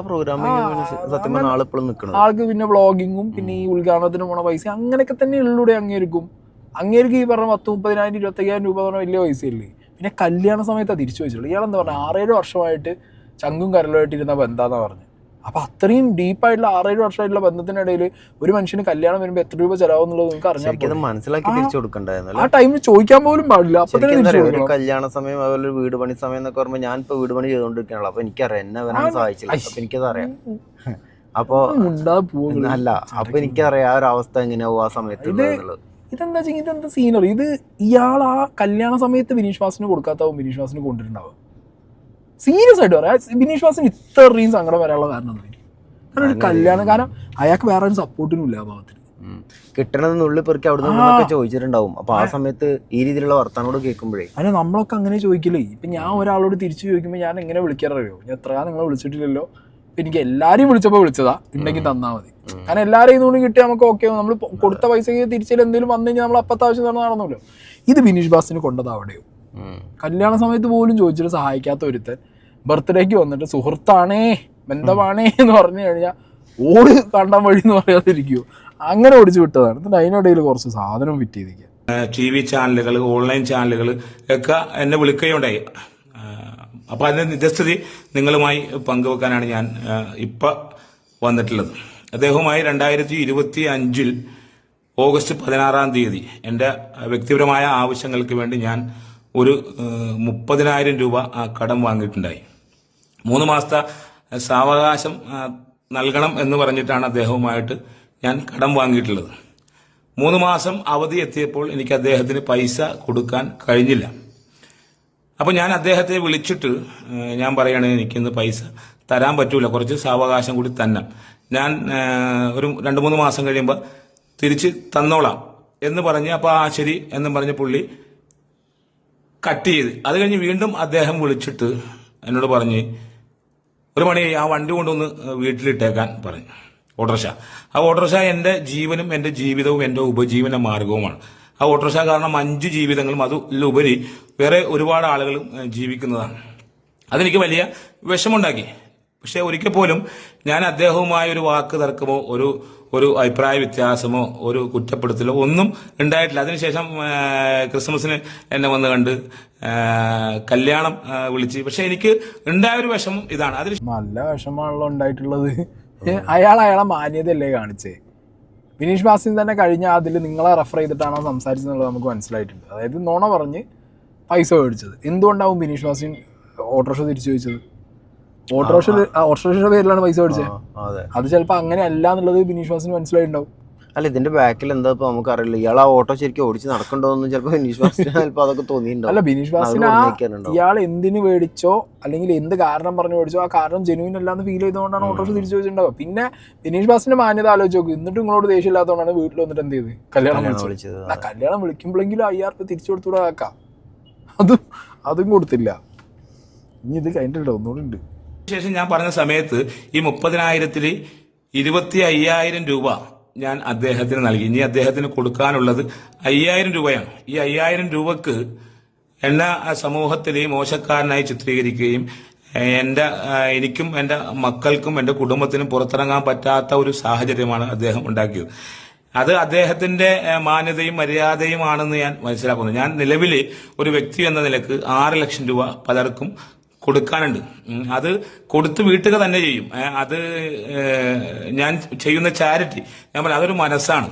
ആൾക്ക്. പിന്നെ വ്ളോഗിങ്ങും പിന്നെ ഈ ഉദ്ഘാടനത്തിന് പോണ പൈസ അങ്ങനെയൊക്കെ തന്നെ ഉള്ളൂടെ അങ്ങേർക്കും ഈ പറഞ്ഞ 10-30,000 25,000 രൂപ പറഞ്ഞാൽ വലിയ പൈസയല്ലേ. പിന്നെ കല്യാണ സമയത്താണ് തിരിച്ചു വെച്ചിട്ടുള്ളൂ. ഇയാളെന്താ പറഞ്ഞാൽ 6-7 വർഷമായിട്ട് ചങ്കും കരലുമായിട്ടിരുന്ന ബന്ധാന്നാ പറഞ്ഞു. അപ്പം അത്രയും ഡീപ്പായിട്ടുള്ള 6-7 വർഷമായിട്ടുള്ള ബന്ധത്തിനിടയിൽ ഒരു മനുഷ്യന് കല്യാണം വരുമ്പോൾ എത്ര രൂപ ചെലവെന്നുള്ളത് നിങ്ങൾക്ക് അറിഞ്ഞാൽ മനസ്സിലാക്കി തിരിച്ചു കൊടുക്കണ്ടായിരുന്നു. ആ ടൈമിൽ ചോദിക്കാൻ പോലും പാടില്ല. അപ്പൊ ഒരു കല്യാണ സമയം, അതുപോലെ വീട് പണി സമയം എന്നൊക്കെ പറയുമ്പോൾ ഞാൻ ഇപ്പൊ വീട് പണി ചെയ്തോണ്ടിരിക്കണല്ലോ. അപ്പൊ എനിക്കറിയാം എന്നെ വരാൻ സഹായിച്ചില്ല. അപ്പൊ എനിക്കതറിയാം. അപ്പൊ അല്ല, അപ്പൊ എനിക്കറിയാം ആ ഒരു അവസ്ഥ എങ്ങനെയാവും ആ സമയത്ത്. ഇതെന്താ ഇതെന്താ സീനറി? ഇത് ഇയാൾ ആ കല്യാണ സമയത്ത് ബിനീഷ് ബാസിന് കൊടുക്കാത്താവും ബിനീഷ് ബാസിന് കൊണ്ടിട്ടുണ്ടാവുക. സീരിയസ് ആയിട്ട് പറയാം, ബിനീഷ് ബാസിന് ഇത്രയും സങ്കടം വരാനുള്ള കാരണം എന്തായിരിക്കും? കാരണം ഒരു കല്യാണം, കാരണം അയാൾക്ക് വേറെ ഒരു സപ്പോർട്ടിനും ഇല്ല ആ ഭാഗത്തിന്. കിട്ടണത് നുള്ളി പെറുക്കി അവിടെ നിന്നൊക്കെ ചോദിച്ചിട്ടുണ്ടാവും. അപ്പൊ ആ സമയത്ത് ഈ രീതിയിലുള്ള വർത്താനോട് കേൾക്കുമ്പോഴേ അല്ല, നമ്മളൊക്കെ അങ്ങനെ ചോദിക്കില്ലേ. ഇപ്പൊ ഞാൻ ഒരാളോട് തിരിച്ചു ചോദിക്കുമ്പോൾ ഞാൻ എങ്ങനെ വിളിക്കാറിയോ? ഞാൻ എത്ര നിങ്ങളെ വിളിച്ചിട്ടില്ലല്ലോ, ഇപ്പൊ എനിക്ക് എല്ലാരെയും വിളിച്ചപ്പോൾ വിളിച്ചതാ, ഉണ്ടെങ്കിൽ തന്നാ മതി. കാരണം എല്ലാവരെയും ഇന്നുകൂടി കിട്ടി നമുക്ക് ഓക്കെ, നമ്മൾ കൊടുത്ത പൈസക്ക് തിരിച്ചിൽ എന്തെങ്കിലും വന്നു കഴിഞ്ഞാൽ നമ്മൾ അപ്പത്തെ ആവശ്യം നടന്നല്ലോ. ഇത് ബിനീഷ് ബാസിന് കൊണ്ടത് അവിടെയോ. കല്യാണ സമയത്ത് പോലും ചോദിച്ചിട്ട് സഹായിക്കാത്ത ഒരുത്തൻ ബർത്ത്ഡേക്ക് വന്നിട്ട് സുഹൃത്താണേ ബന്ധമാണേ എന്ന് പറഞ്ഞു കഴിഞ്ഞാൽ ഓട് കണ്ടാൻ വഴി എന്ന് പറയാതിരിക്കുമോ? അങ്ങനെ ഓടിച്ചു വിട്ടതാണ്. എന്നിട്ട് അതിനിടയിൽ കുറച്ച് സാധനം ഫിറ്റ് ചെയ്തിരിക്കുക. TV ചാനലുകൾ, ഓൺലൈൻ ചാനലുകൾ ഒക്കെ എന്നെ വിളിക്കുകയുണ്ടായി. അപ്പോൾ അതിന്റെ നിജസ്ഥിതി നിങ്ങളുമായി പങ്കുവെക്കാനാണ് ഞാൻ ഇപ്പം വന്നിട്ടുള്ളത്. അദ്ദേഹവുമായി 2025 ഓഗസ്റ്റ് 16-ാം തീയതി എൻ്റെ വ്യക്തിപരമായ ആവശ്യങ്ങൾക്ക് വേണ്ടി ഞാൻ ഒരു 30,000 രൂപ കടം വാങ്ങിയിട്ടുണ്ടായി. 3 മാസത്തെ സാവകാശം നൽകണം എന്ന് പറഞ്ഞിട്ടാണ് അദ്ദേഹവുമായിട്ട് ഞാൻ കടം വാങ്ങിയിട്ടുള്ളത്. 3 മാസം അവധി എത്തിയപ്പോൾ എനിക്ക് അദ്ദേഹത്തിന് പൈസ കൊടുക്കാൻ കഴിഞ്ഞില്ല. അപ്പോൾ ഞാൻ അദ്ദേഹത്തെ വിളിച്ചിട്ട് ഞാൻ പറയാണ്, എനിക്കിന്ന് പൈസ തരാൻ പറ്റൂല, കുറച്ച് സാവകാശം കൂടി തന്നെ, ഞാൻ ഒരു 2-3 മാസം കഴിയുമ്പോൾ തിരിച്ച് തന്നോളാം എന്ന് പറഞ്ഞ്, അപ്പോൾ ആ ശരി എന്നും പറഞ്ഞ് പുള്ളി കട്ട് ചെയ്ത്. അത് കഴിഞ്ഞ് വീണ്ടും അദ്ദേഹം വിളിച്ചിട്ട് എന്നോട് പറഞ്ഞ് 1 മണി ആ വണ്ടി കൊണ്ടൊന്ന് വീട്ടിലിട്ടേക്കാൻ പറഞ്ഞു. ഓട്ടോറിക്ഷ, ആ ഓട്ടോറിക്ഷ എൻ്റെ ജീവനും എൻ്റെ ജീവിതവും എൻ്റെ ഉപജീവന മാർഗവുമാണ്. ആ ഓട്ടോറിക്ഷ കാരണം 5 ജീവിതങ്ങളും അതിലുപരി വേറെ ഒരുപാട് ആളുകളും ജീവിക്കുന്നതാണ്. അതെനിക്ക് വലിയ വിഷമുണ്ടാക്കി. പക്ഷെ ഒരിക്കൽ പോലും ഞാൻ അദ്ദേഹവുമായ ഒരു വാക്ക് തർക്കമോ ഒരു അഭിപ്രായ വ്യത്യാസമോ ഒരു കുറ്റപ്പെടുത്തലോ ഒന്നും ഉണ്ടായിട്ടില്ല. അതിനുശേഷം ക്രിസ്മസിന് എന്നെ വന്ന് കണ്ട് കല്യാണം വിളിച്ച്. പക്ഷെ എനിക്ക് ഉണ്ടായ ഒരു വിഷമം ഇതാണ്. അതിന് നല്ല വിഷമാണല്ലോ ഉണ്ടായിട്ടുള്ളത്. അയാളെ മാന്യതയല്ലേ കാണിച്ചേ. ബിനീഷ് ബാസിൻ തന്നെ കഴിഞ്ഞ അതിൽ നിങ്ങളെ റെഫർ ചെയ്തിട്ടാണോ സംസാരിച്ചെന്നുള്ളത് നമുക്ക് മനസ്സിലായിട്ടുണ്ട്. അതായത് നുണ പറഞ്ഞ് പൈസ മേടിച്ചത്. എന്തുകൊണ്ടാവും ബിനീഷ് ബാസിൻ ഓട്ടോറിക്ഷ തിരിച്ചു ചോദിച്ചത്? ഓട്ടോറിക്ഷയുടെ പേരിലാണ് പൈസ മേടിച്ചത്. അത് ചിലപ്പോൾ അങ്ങനെ അല്ല എന്നുള്ളത് ബിനീഷ് ബാസിന് മനസ്സിലായിട്ടുണ്ടാവും. അല്ല, ഇതിന്റെ ബാക്കിൽ എന്താ ഇപ്പൊ നമുക്ക് അറിയില്ല. ഇയാൾ ആ ഓട്ടോ ശരിക്കും ഓടിച്ച് നടക്കണ്ടോന്നും ചിലപ്പോൾ ബിനീഷ് ബാസിന് ചിലപ്പോൾ അതൊക്കെ തോന്നിയിട്ടുണ്ടാവും. അല്ല, ബിനീഷ് ബാസിന് ഇയാൾ എന്തിനു മേടിച്ചോ അല്ലെങ്കിൽ എന്ത് കാരണം പറഞ്ഞു മേടിച്ചോ ആ കാരണം ജെനുവിൻ അല്ലാന്ന് ഫീൽ ചെയ്തുകൊണ്ടാണ് ഓട്ടോറിക്ഷ തിരിച്ചു വെച്ചിട്ടുണ്ടാവുക. പിന്നെ ബിനീഷ് ബാസിന്റെ മാന്യത ആലോചിച്ച് നോക്കും. എന്നിട്ട് നിങ്ങളോട് ദേഷ്യം ഇല്ലാത്തതുകൊണ്ടാണ് വീട്ടിൽ വന്നിട്ട് എന്ത് ചെയ്ത് കല്യാണം വിളിച്ചത്. കല്യാണം വിളിക്കുമ്പോഴെങ്കിലും 5,000 രൂപ തിരിച്ചു കൊടുത്തൂടെ ആക്കാം. അതും കൊടുത്തില്ല. ഇനി ഇത് കഴിഞ്ഞിട്ടുണ്ടോ? ഒന്നുകൂടി ഉണ്ട്. ശേഷം ഞാൻ പറഞ്ഞ സമയത്ത് ഈ 30,000-ൽ 25,000 രൂപ ഞാൻ അദ്ദേഹത്തിന് നൽകി. ഇനി അദ്ദേഹത്തിന് കൊടുക്കാനുള്ളത് 5,000 രൂപയാണ്. ഈ 5,000 രൂപക്ക് എന്നെ സമൂഹത്തിൽ മോശക്കാരനായി ചിത്രീകരിക്കുകയും എനിക്കും എൻ്റെ മക്കൾക്കും എൻ്റെ കുടുംബത്തിനും പുറത്തിറങ്ങാൻ പറ്റാത്ത ഒരു സാഹചര്യമാണ് അദ്ദേഹം ഉണ്ടാക്കിയത്. അത് അദ്ദേഹത്തിന്റെ മാന്യതയും മര്യാദയുമാണെന്ന് ഞാൻ മനസ്സിലാക്കുന്നു. ഞാൻ നിലവിൽ ഒരു വ്യക്തി എന്ന നിലക്ക് 6 ലക്ഷം രൂപ പലർക്കും കൊടുക്കാനുണ്ട്. അത് കൊടുത്ത് വീട്ടുക തന്നെ ചെയ്യും. അത് ഞാൻ ചെയ്യുന്ന ചാരിറ്റി, ഞാൻ പറയാം, അതൊരു മനസ്സാണ്.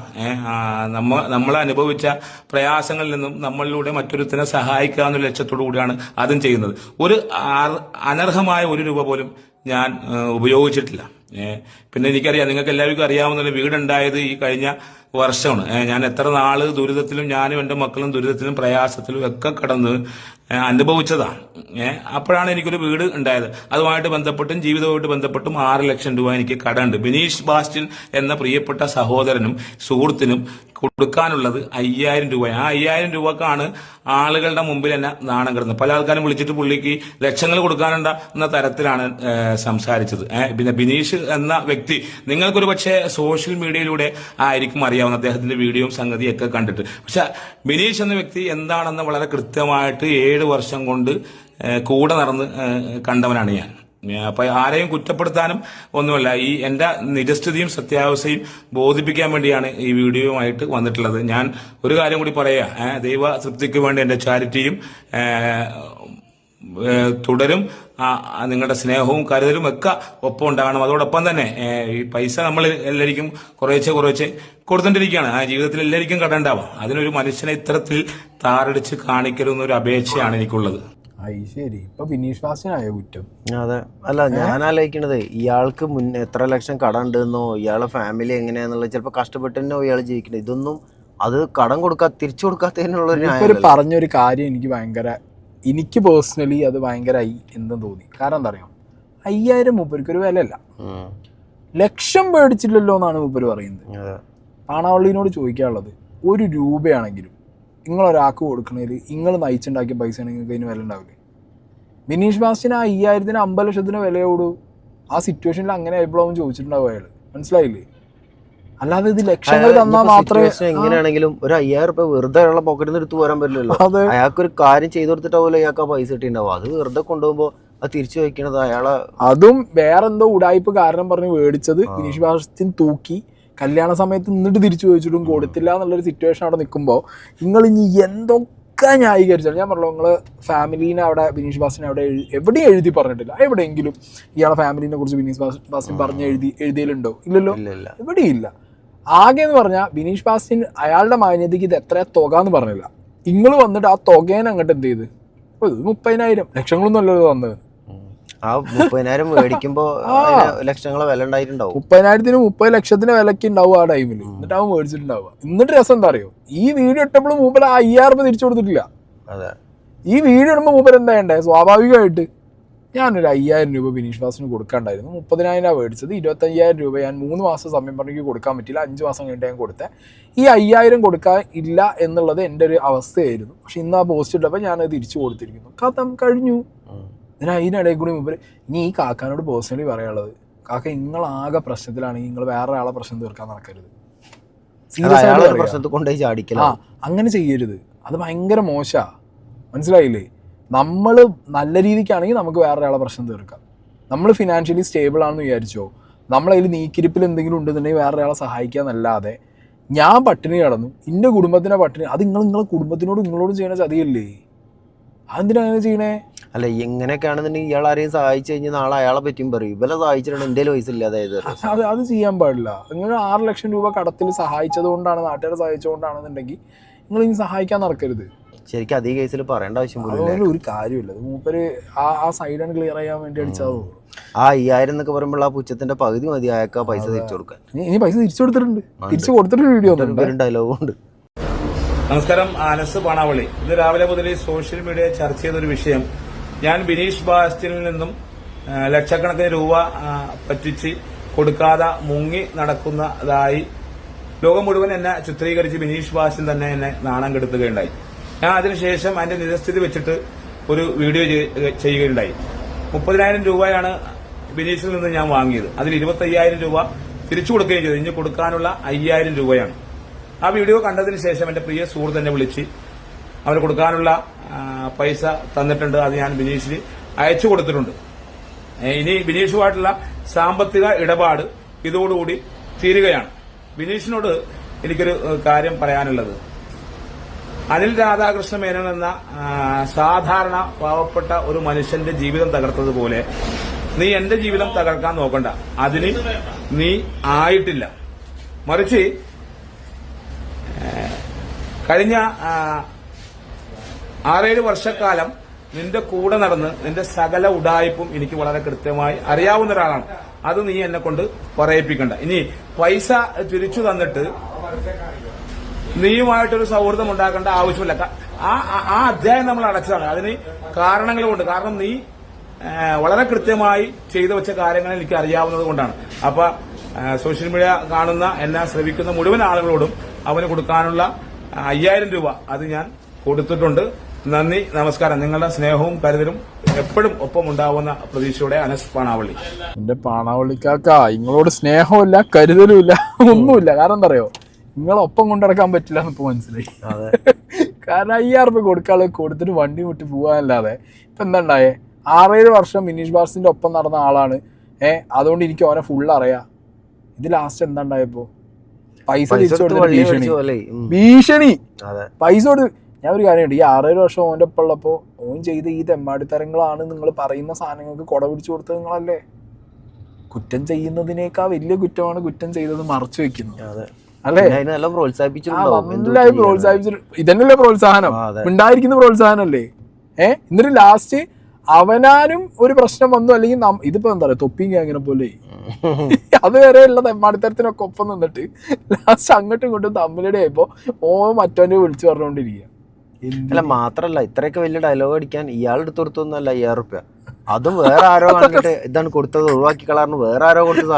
നമ്മൾ അനുഭവിച്ച പ്രയാസങ്ങളിൽ നിന്നും നമ്മളിലൂടെ മറ്റൊരുത്തിനെ സഹായിക്കുക എന്ന ലക്ഷ്യത്തോടു കൂടിയാണ് അതും ചെയ്യുന്നത്. ഒരു അനർഹമായ 1 രൂപ പോലും ഞാൻ ഉപയോഗിച്ചിട്ടില്ല. പിന്നെ എനിക്കറിയാം, നിങ്ങൾക്ക് എല്ലാവർക്കും അറിയാവുന്ന വീടുണ്ടായത് ഈ കഴിഞ്ഞ വർഷമാണ്. ഞാൻ എത്ര നാള് ദുരിതത്തിലും, ഞാനും എൻ്റെ മക്കളും ദുരിതത്തിലും പ്രയാസത്തിലും ഒക്കെ കടന്ന് അനുഭവിച്ചതാണ്. അപ്പോഴാണ് എനിക്കൊരു വീട് ഉണ്ടായത്. അതുമായിട്ട് ബന്ധപ്പെട്ടും ജീവിതവുമായിട്ട് ബന്ധപ്പെട്ടും 6 ലക്ഷം രൂപ എനിക്ക് കടമുണ്ട്. ബിനീഷ് ബാസ്റ്റിൻ എന്ന പ്രിയപ്പെട്ട സഹോദരനും സുഹൃത്തിനും കൊടുക്കാനുള്ളത് 5,000 രൂപയാണ്. ആ 5,000 രൂപക്കാണ് ആളുകളുടെ മുമ്പിൽ എന്നെ നാണം കിടന്നത്. പല ആൾക്കാരും വിളിച്ചിട്ട് പുള്ളിക്ക് ലക്ഷങ്ങൾ കൊടുക്കാനുണ്ട എന്ന തരത്തിലാണ് സംസാരിച്ചത്. പിന്നെ ബിനീഷ് എന്ന വ്യക്തി നിങ്ങൾക്കൊരു പക്ഷേ സോഷ്യൽ മീഡിയയിലൂടെ ആയിരിക്കും അറിയാവുന്ന അദ്ദേഹത്തിന്റെ വീഡിയോയും സംഗതിയൊക്കെ കണ്ടിട്ട്. പക്ഷെ ബിനീഷ് എന്ന വ്യക്തി എന്താണെന്ന് വളരെ കൃത്യമായിട്ട് 7 വർഷം കൊണ്ട് കൂടെ നടന്ന് കണ്ടവനാണ് ഞാൻ. അപ്പൊ ആരെയും കുറ്റപ്പെടുത്താനും ഒന്നുമല്ല, ഈ എന്റെ നിജസ്ഥിതിയും സത്യാവസ്ഥയും ബോധിപ്പിക്കാൻ വേണ്ടിയാണ് ഈ വീഡിയോയുമായിട്ട് വന്നിട്ടുള്ളത്. ഞാൻ ഒരു കാര്യം കൂടി പറയാ, ദൈവ തൃപ്തിക്ക് വേണ്ടി എന്റെ ചാരിറ്റിയും തുടരും. നിങ്ങളുടെ സ്നേഹവും കരുതലും ഒക്കെ ഒപ്പം ഉണ്ടാകണം. അതോടൊപ്പം തന്നെ ഈ പൈസ നമ്മൾ എല്ലാവർക്കും കുറേശ്ശെ കൊടുത്തോണ്ടിരിക്കുകയാണ്. ജീവിതത്തിൽ എല്ലാവർക്കും കടണ്ടാവാം. അതിനൊരു മനുഷ്യനെ ഇത്തരത്തിൽ താറടിച്ച് കാണിക്കരുതെന്നൊരു അപേക്ഷയാണ് എനിക്കുള്ളത്. ശരി, ഇപ്പൊ ബിനീഷ് ബാസിനായോ കുറ്റം? അതെ. അല്ല, ഞാൻ ആലോചിക്കണത് ഇയാൾക്ക് എത്ര ലക്ഷം കടം ഉണ്ടെന്നോ ഇയാളെ ഫാമിലി എങ്ങനെയാന്നുള്ളത് ചിലപ്പോൾ കഷ്ടപ്പെട്ടെന്നോ ഇയാൾ ജീവിക്കണത്. ഇതൊന്നും അത് കടം തിരിച്ചു കൊടുക്കാത്തതിനുള്ളൊരു പറഞ്ഞൊരു കാര്യം എനിക്ക് പേഴ്സണലി അത് ഭയങ്കരമായി എന്തും തോന്നി. കാരണം എന്താ പറയുക, 5,000 മൂപ്പർക്കൊരു വിലയല്ല. ലക്ഷം മേടിച്ചില്ലല്ലോ എന്നാണ് മൂപ്പര് പറയുന്നത്. പാണാവള്ളിനോട് ചോദിക്കാനുള്ളത്, 1 രൂപയാണെങ്കിലും നിങ്ങളൊരാൾക്ക് കൊടുക്കണേൽ നിങ്ങൾ നയിച്ചുണ്ടാക്കിയ പൈസ നിങ്ങൾക്ക് അതിന് വില ഉണ്ടാവില്ലേ? ബിനീഷ് ബാസ്റ്റിന് 5,000-ന് 50 ലക്ഷത്തിന് വിലയോടൂ. ആ സിറ്റുവേഷനിൽ അങ്ങനെ ആയപ്പോഴും ചോദിച്ചിട്ടുണ്ടാവും അയാൾ. മനസ്സിലായില്ലേ? അല്ലാതെ ഇത് ലക്ഷങ്ങൾ തന്നാൽ മാത്രമേ എങ്ങനെയാണെങ്കിലും ഒരു 5,000 രൂപ വെറുതെ അയാളുടെ പോക്കറ്റിൽ നിന്ന് എടുത്ത് പോരാൻ പറ്റില്ലല്ലോ. അയാൾക്കൊരു കാര്യം ചെയ്തു കൊടുത്തിട്ടാവുമല്ലോ അയാൾക്ക് ആ പൈസ കിട്ടിയിട്ടുണ്ടാവും. അത് വെറുതെ കൊണ്ടുപോകുമ്പോൾ അത് തിരിച്ചു വയ്ക്കണത് അയാളെ. അതും വേറെന്തോ ഉടായ്പ് കാരണം പറഞ്ഞ് മേടിച്ചത് ബിനീഷ് ബാസ്റ്റിൻ തൂക്കി കല്യാണ സമയത്ത് നിന്നിട്ട് തിരിച്ചു ചോദിച്ചിട്ടും കൊടുത്തില്ല എന്നുള്ളൊരു സിറ്റുവേഷൻ അവിടെ നിൽക്കുമ്പോൾ നിങ്ങൾ ഇനി എന്തൊക്കെ ന്യായീകരിച്ചാലും, ഞാൻ പറഞ്ഞല്ലോ, നിങ്ങൾ ഫാമിലീനെ അവിടെ ബിനീഷ് ബാസ്റ്റിനെ അവിടെ എവിടെയും എഴുതി പറഞ്ഞിട്ടില്ല. എവിടെയെങ്കിലും ഇയാളെ ഫാമിലിനെ കുറിച്ച് ബിനീഷ് ബാസ്റ്റിൻ പറഞ്ഞ് എഴുതിയിലുണ്ടോ? ഇല്ലല്ലോ, എവിടെയില്ല. ആകെ എന്ന് പറഞ്ഞാൽ ബിനീഷ് ബാസ്റ്റിൻ അയാളുടെ മാന്യതയ്ക്ക് ഇത് എത്ര തുക എന്ന് പറഞ്ഞില്ല. നിങ്ങൾ വന്നിട്ട് ആ തുകേനെ അങ്ങോട്ട് എന്ത് ചെയ്ത് 30,000 ലക്ഷങ്ങളൊന്നും അല്ലല്ലോ തന്നത്. ആ 30,000 മേടിക്കുമ്പോ ലക്ഷങ്ങളെ വില ഉണ്ടായിട്ടുണ്ടാവും. 30,000-ന് 30 ലക്ഷത്തിന് വിലക്ക് ഉണ്ടാവും ആ ടൈമിൽ. എന്നിട്ട് അവൻ മേടിച്ചിട്ടുണ്ടാവുക. എന്നിട്ട് രസം എന്താ അറിയോ, ഈ വീഡിയോ ഇട്ടപ്പോഴും മൂപ്പര് 5,000 രൂപ തിരിച്ചു കൊടുത്തിട്ടില്ല. ഈ വീഡിയോ ഇടുമ്പോൾ മൂപ്പര് എന്താ ചെയ്യണ്ടേ, സ്വാഭാവികമായിട്ട് ഞാനൊരു 5,000 രൂപ ബിനീഷ് ബാസ്റ്റിന് കൊടുക്കാണ്ടായിരുന്നു, 30,000 മേടിച്ചത്, 25,000 രൂപ ഞാൻ 3 മാസം സമയം പറഞ്ഞെങ്കിൽ കൊടുക്കാൻ പറ്റില്ല, 5 മാസം കഴിഞ്ഞിട്ട് ഞാൻ കൊടുത്തേ, ഈ 5,000 കൊടുക്കാൻ ഇല്ല എന്നുള്ളത് എൻ്റെ ഒരു അവസ്ഥയായിരുന്നു. പക്ഷെ ഇന്ന് ആ പോസ്റ്റ് ഇട്ടപ്പോൾ ഞാനത് തിരിച്ചു കൊടുത്തിരിക്കുന്നു. കഥം കഴിഞ്ഞു. എന്നാൽ അതിനിടയിൽ കൂടി മുമ്പ് ഇനി ഈ കാക്കാനോട് പേഴ്സണലി പറയാനുള്ളത്, കാക്ക നിങ്ങളാകെ പ്രശ്നത്തിലാണെങ്കിൽ നിങ്ങൾ വേറെ ആളെ പ്രശ്നം തീർക്കാൻ നടക്കരുത്. സീരിയസ് അങ്ങനെ ചെയ്യരുത്. അത് ഭയങ്കര മോശാ. മനസ്സിലായില്ലേ? നമ്മൾ നല്ല രീതിക്കാണെങ്കിൽ നമുക്ക് വേറെ ആളെ പ്രശ്നം തീർക്കാം. നമ്മൾ ഫിനാൻഷ്യലി സ്റ്റേബിൾ ആണെന്ന് വിചാരിച്ചോ, നമ്മളതിൽ നീക്കിരിപ്പിൽ എന്തെങ്കിലും ഉണ്ടെന്നുണ്ടെങ്കിൽ വേറെ ആളെ സഹായിക്കാന്നല്ലാതെ ഞാൻ പട്ടിണി കിടന്നു, എൻ്റെ കുടുംബത്തിനെ പട്ടിണി, അത് നിങ്ങളെ നിങ്ങളോട് ചെയ്യണ ചതിയല്ലേ? അതെന്തിനാ അങ്ങനെ ചെയ്യണേ? അല്ല, എങ്ങനെയൊക്കെയാണെന്നുണ്ടെങ്കിൽ ഇയാൾ ആരെയും സഹായിച്ചു കഴിഞ്ഞാൽ നാളെ അയാളെ പറ്റിയും പറയും, ഇവരെ സഹായിച്ചിട്ടുണ്ട് എൻ്റെ പൈസ ഇല്ല. അതായത് അത് ചെയ്യാൻ പാടില്ല. നിങ്ങൾ 6 ലക്ഷം രൂപ കടത്തിൽ സഹായിച്ചത് കൊണ്ടാണ്, നാട്ടുകാരെ സഹായിച്ചുകൊണ്ടാണെന്നുണ്ടെങ്കിൽ നിങ്ങൾ ഇനി സഹായിക്കാൻ നടക്കരുത്. ശരിക്കും അതേ കേസിൽ പറയേണ്ട ആവശ്യം അതുകൊണ്ട് ഒരു കാര്യമില്ല. മൂപ്പര് ആ സൈഡാണ് ക്ലിയർ ചെയ്യാൻ വേണ്ടി അടിച്ചത്. ആ 5,000 എന്നൊക്കെ പറയുമ്പോൾ ആ പുച്ഛത്തിന്റെ പകുതി മതി അയാൾക്ക് പൈസ തിരിച്ചു കൊടുക്കാൻ. ഇനി പൈസ തിരിച്ചു കൊടുത്തിട്ടുണ്ട് വീഡിയോ ഡയലോഗ് ഉണ്ട്. നമസ്കാരം, അനസ് പാണാവള്ളി. ഇത് രാവിലെ മുതൽ സോഷ്യൽ മീഡിയ ചർച്ച ചെയ്തൊരു വിഷയം, ഞാൻ ബിനീഷ് ബാസ്റ്റിനിൽ നിന്നും ലക്ഷക്കണക്കിന് രൂപ പറ്റിച്ച് കൊടുക്കാതെ മുങ്ങി നടക്കുന്നതായി ലോകം മുഴുവൻ എന്നെ ചിത്രീകരിച്ച് ബിനീഷ് ബാസ്റ്റിൻ തന്നെ എന്നെ നാണം കെടുത്തുകയുണ്ടായി. ഞാൻ അതിനുശേഷം അതിന്റെ നിജസ്ഥിതി വെച്ചിട്ട് ഒരു വീഡിയോ ചെയ്യുകയുണ്ടായി. 30,000 രൂപയാണ് ബിനീഷിൽ നിന്ന് ഞാൻ വാങ്ങിയത്. അതിൽ 25,000 രൂപ തിരിച്ചു കൊടുക്കുകയും ചെയ്തു. ഇനി കൊടുക്കാനുള്ള 5,000 രൂപയാണ്. ആ വീഡിയോ കണ്ടതിന് ശേഷം എന്റെ പ്രിയ സുഹൃത്ത് എന്നെ വിളിച്ച് അവർ കൊടുക്കാനുള്ള പൈസ തന്നിട്ടുണ്ട്. അത് ഞാൻ ബിനീഷിന് അയച്ചു കൊടുത്തിട്ടുണ്ട്. ഇനി ബിനീഷുമായിട്ടുള്ള സാമ്പത്തിക ഇടപാട് ഇതോടുകൂടി തീരുകയാണ്. ബിനീഷിനോട് എനിക്കൊരു കാര്യം പറയാനുള്ളത്, അനിൽ രാധാകൃഷ്ണ മേനോൻ എന്ന സാധാരണ പാവപ്പെട്ട ഒരു മനുഷ്യന്റെ ജീവിതം തകർത്തതുപോലെ നീ എന്റെ ജീവിതം തകർക്കാൻ നോക്കണ്ട. അതിന് നീ ആയിട്ടില്ല. മറിച്ച് കഴിഞ്ഞ 6-7 വർഷക്കാലം നിന്റെ കൂടെ നടന്ന് നിന്റെ സകല ഉഡായിപ്പും എനിക്ക് വളരെ കൃത്യമായി അറിയാവുന്ന ഒരാളാണ്. അത് നീ എന്നെ കൊണ്ട് പറയിപ്പിക്കണ്ട. ഇനി പൈസ തിരിച്ചു തന്നിട്ട് നീയുമായിട്ടൊരു സൗഹൃദം ഉണ്ടാക്കേണ്ട ആവശ്യമില്ല. ആ അധ്യായം നമ്മൾ അടച്ചതാണ്. അതിന് കാരണങ്ങളുമുണ്ട്. കാരണം നീ വളരെ കൃത്യമായി ചെയ്തു വെച്ച കാര്യങ്ങൾ എനിക്ക് അറിയാവുന്നത് കൊണ്ടാണ്. അപ്പൊ സോഷ്യൽ മീഡിയ കാണുന്ന എന്നെ ശ്രവിക്കുന്ന മുഴുവൻ ആളുകളോടും അവന് കൊടുക്കാനുള്ള 5,000 രൂപ അത് ഞാൻ കൊടുത്തിട്ടുണ്ട്. നന്ദി, നമസ്കാരം. നിങ്ങളുടെ സ്നേഹവും കരുതലും എപ്പോഴും ഒപ്പം ഉണ്ടാവുന്ന പ്രതീക്ഷയോടെ അനസ് പാണാവള്ളി. എന്റെ പാണാവള്ളിക്കാക്ക, നിങ്ങളോട് സ്നേഹമില്ല, കരുതലുമില്ല, ഒന്നുമില്ല. കാരണം എന്താ അറിയോ, നിങ്ങളൊപ്പം കൊണ്ടിറക്കാൻ പറ്റില്ല എന്നിപ്പോ മനസ്സിലായി. കാരണം 5,000 രൂപ കൊടുക്കാനുള്ള കൊടുത്തിട്ട് വണ്ടി വിട്ട് പോകാനല്ലാതെ ഇപ്പൊ എന്താ ഉണ്ടായേ? 6-7 വർഷം ബിനീഷ് ബാസ്റ്റിന്റെ ഒപ്പം നടന്ന ആളാണ്. അതുകൊണ്ട് എനിക്ക് ഓനെ ഫുൾ അറിയാം. ഇത് ലാസ്റ്റ് എന്താ ഉണ്ടായപ്പോ? പൈസ തിരിച്ചു കൊടുത്തിട്ട് ഭീഷണി. പൈസ കൊടുത്ത് ഞാൻ ഒരു കാര്യമുണ്ട്, ഈ 6-7 വർഷം ഓൻ്റെ ഒപ്പം ഉള്ളപ്പോ ഓൻ ചെയ്ത ഈ തെമ്മാടിത്തരങ്ങളാണ് നിങ്ങൾ പറയുന്ന സാധനങ്ങൾക്ക് കൊട പിടിച്ചു കൊടുത്തത് നിങ്ങളല്ലേ? കുറ്റം ചെയ്യുന്നതിനേക്കാൾ വലിയ കുറ്റമാണ് കുറ്റം ചെയ്തത് മറച്ചു വെക്കുന്നത്, അല്ലേ? നന്നായി പ്രോത്സാഹിപ്പിച്ചിട്ട് ഇതന്നെയല്ലേ പ്രോത്സാഹനം, ഉണ്ടായിരിക്കുന്ന പ്രോത്സാഹനല്ലേ? എന്നിട്ട് ലാസ്റ്റ് അവനാനും ഒരു പ്രശ്നം വന്നു. അല്ലെങ്കിൽ ഇതിപ്പോ എന്താ പറയാ, തൊപ്പിയും അങ്ങനെ പോലെ അതുവരെയുള്ള തെമ്മാടിത്തരത്തിനൊക്കെ ഒപ്പം നിന്നിട്ട് ലാസ്റ്റ് അങ്ങോട്ടും ഇങ്ങോട്ടും തമ്മിലടി ആയപ്പോ മറ്റവനെ വിളിച്ചു പറഞ്ഞുകൊണ്ടിരിക്കുക. അല്ല, മാത്രല്ല ഇത്രയൊക്കെ വലിയ ഡയലോഗ് അടിക്കാൻ ഇയാൾ എടുത്തു കൊടുത്തൊന്നല്ല 5,000 രൂപ. അതും വേറെ ആരോ കണ്ടിട്ട് ഇതാണ് കൊടുത്തത് ഒഴിവാക്കി കളർന്ന് വേറെ ആരോ കൊടുത്ത്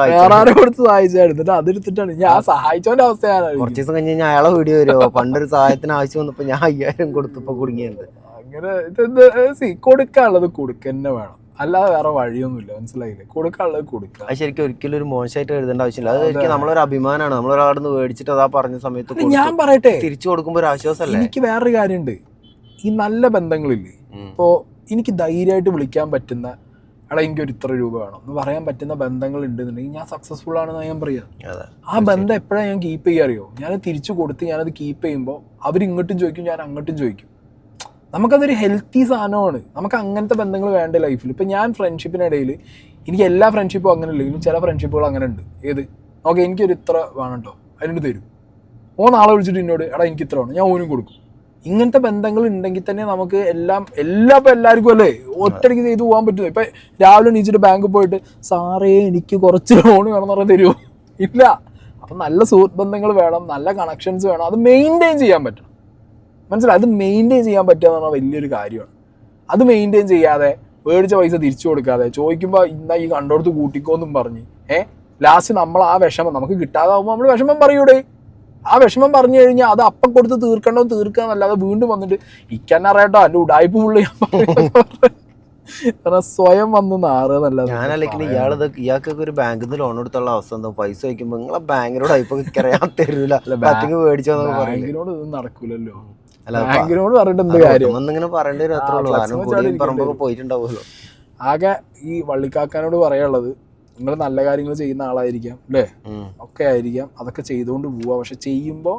സഹായിച്ചായിരുന്നു. അതെടുത്തിട്ടാണ് ഞാൻ സഹായിച്ചവന്റെ അവസ്ഥയാണ്. കുറച്ച് ദിവസം കഴിഞ്ഞ് കഴിഞ്ഞാൽ അയാളെ വീഡിയോ വരുമോ, പണ്ടൊരു സഹായത്തിന് ആവശ്യം വന്നപ്പോ ഞാൻ 5,000 കൊടുത്തപ്പോ കുടുങ്ങിയത്. അങ്ങനെ കൊടുക്കാനുള്ളത് കൊടുക്കന്നെ വേണം, അല്ലാതെ വേറെ വഴിയൊന്നുമില്ല. മനസ്സിലായില്ലേ? കൊടുക്കാനുള്ളത് കൊടുക്കുക. അത് ശരിക്കും ഒരിക്കലും ഒരു മോശമായിട്ട് എഴുതേണ്ട ആവശ്യമില്ല. അത് ശരിക്കും നമ്മളൊരു അഭിമാനമാണ്. നമ്മളൊരാളെ മേടിച്ചിട്ട് അതാ പറഞ്ഞ സമയത്ത് ഞാൻ പറയട്ടെ, തിരിച്ചു കൊടുക്കുമ്പോ ഒരു ആശ്വാസമല്ലേ? എനിക്ക് വേറൊരു കാര്യമുണ്ട്. ഈ നല്ല ബന്ധങ്ങളില്ലേ, ഇപ്പോ എനിക്ക് ധൈര്യമായിട്ട് വിളിക്കാൻ പറ്റുന്ന എടാ എനിക്കൊരു ഇത്ര രൂപ വേണം എന്ന് പറയാൻ പറ്റുന്ന ബന്ധങ്ങൾ ഉണ്ടെന്നുണ്ടെങ്കിൽ ഞാൻ സക്സസ്ഫുൾ ആണെന്ന് ഞാൻ പറയാം. ആ ബന്ധം എപ്പോഴാണ് ഞാൻ കീപ്പ് ചെയ്യാറിയോ? ഞാൻ തിരിച്ചു കൊടുത്ത് ഞാനത് കീപ്പ് ചെയ്യുമ്പോൾ അവരിങ്ങോട്ടും ചോദിക്കും, ഞാൻ അങ്ങോട്ടും ചോദിക്കും. നമുക്കതൊരു ഹെൽത്തി സാധനമാണ്. നമുക്ക് അങ്ങനത്തെ ബന്ധങ്ങൾ വേണ്ട ലൈഫിൽ. ഇപ്പം ഞാൻ ഫ്രണ്ട്ഷിപ്പിനിടയിൽ എനിക്ക് എല്ലാ ഫ്രണ്ട്ഷിപ്പും അങ്ങനെ ഇല്ലെങ്കിലും ചില ഫ്രണ്ട്ഷിപ്പുകൾ അങ്ങനെ ഉണ്ട്. ഏത് ഓക്കെ എനിക്കൊരു ഇത്ര വേണം കേട്ടോ, അതിനോട് തരും. ഓ നാളെ വിളിച്ചിട്ട് എന്നോട് എടാ എനിക്ക് ഇത്ര വേണം, ഞാൻ ഓനും കൊടുക്കും. ഇങ്ങനത്തെ ബന്ധങ്ങൾ ഉണ്ടെങ്കിൽ തന്നെ നമുക്ക് എല്ലാം ഇപ്പം എല്ലാവർക്കും അല്ലേ ഒറ്റയ്ക്ക് ചെയ്ത് പോകാൻ പറ്റും. ഇപ്പം രാവിലെ എണീച്ചിട്ട് ബാങ്കിൽ പോയിട്ട് സാറേ എനിക്ക് കുറച്ച് ലോൺ വേണമെന്ന് പറഞ്ഞാൽ തരുമോ? ഇല്ല. അപ്പം നല്ല സുഹൃത്ത് ബന്ധങ്ങൾ വേണം, നല്ല കണക്ഷൻസ് വേണം, അത് മെയിൻറ്റെയിൻ ചെയ്യാൻ പറ്റണം. മനസ്സിലായി? അത് മെയിൻറ്റെയിൻ ചെയ്യാൻ പറ്റുക എന്ന് പറഞ്ഞാൽ വലിയൊരു കാര്യമാണ്. അത് മെയിൻറ്റെയിൻ ചെയ്യാതെ മേടിച്ച പൈസ തിരിച്ചു കൊടുക്കാതെ ചോദിക്കുമ്പോൾ ഇന്നാ ഈ കണ്ടോടത്ത് കൂട്ടിക്കോന്നും പറഞ്ഞ് ലാസ്റ്റ് നമ്മൾ ആ വിഷമം നമുക്ക് കിട്ടാതാവുമ്പോൾ നമ്മൾ വിഷമം പറയൂടെ. ആ വിഷമം പറഞ്ഞു കഴിഞ്ഞാൽ അത് അപ്പം കൊടുത്ത് തീർക്കണ്ടോ തീർക്കുക എന്നല്ലാതെ വീണ്ടും വന്നിട്ട് ഇക്കന്നെ അറിയാട്ടോ എൻ്റെ ഉടായ്പ പുള്ളി സ്വയം വന്ന് നാറുക. ഞാനല്ലെങ്കിൽ ഇയാൾക്കൊക്കെ ഒരു ബാങ്കിൽ നിന്ന് ലോൺ എടുത്തുള്ള അവസ്ഥ എന്താ? പൈസ വയ്ക്കുമ്പോൾ നിങ്ങളെ ബാങ്കിനോട് അയപ്പൊക്കെ അറിയാൻ തരൂല, ബാങ്കിനോട് ഇതൊന്നും നടക്കൂലല്ലോ. ബാങ്കിനോട് പറഞ്ഞിട്ട് എന്ത് കാര്യം ഒന്നിങ്ങനെ പറയേണ്ടി വരും, അത്രേ ഉള്ളൂ. കാരണം പറമ്പൊക്കെ പോയിട്ടുണ്ടാവുമല്ലോ. ആകെ ഈ വള്ളിക്കാക്കാനോട് പറയാനുള്ളത്, നിങ്ങൾ നല്ല കാര്യങ്ങൾ ചെയ്യുന്ന ആളായിരിക്കാം അല്ലേ, ഒക്കെ ആയിരിക്കാം, അതൊക്കെ ചെയ്തുകൊണ്ട് പോവുക. പക്ഷെ ചെയ്യുമ്പോൾ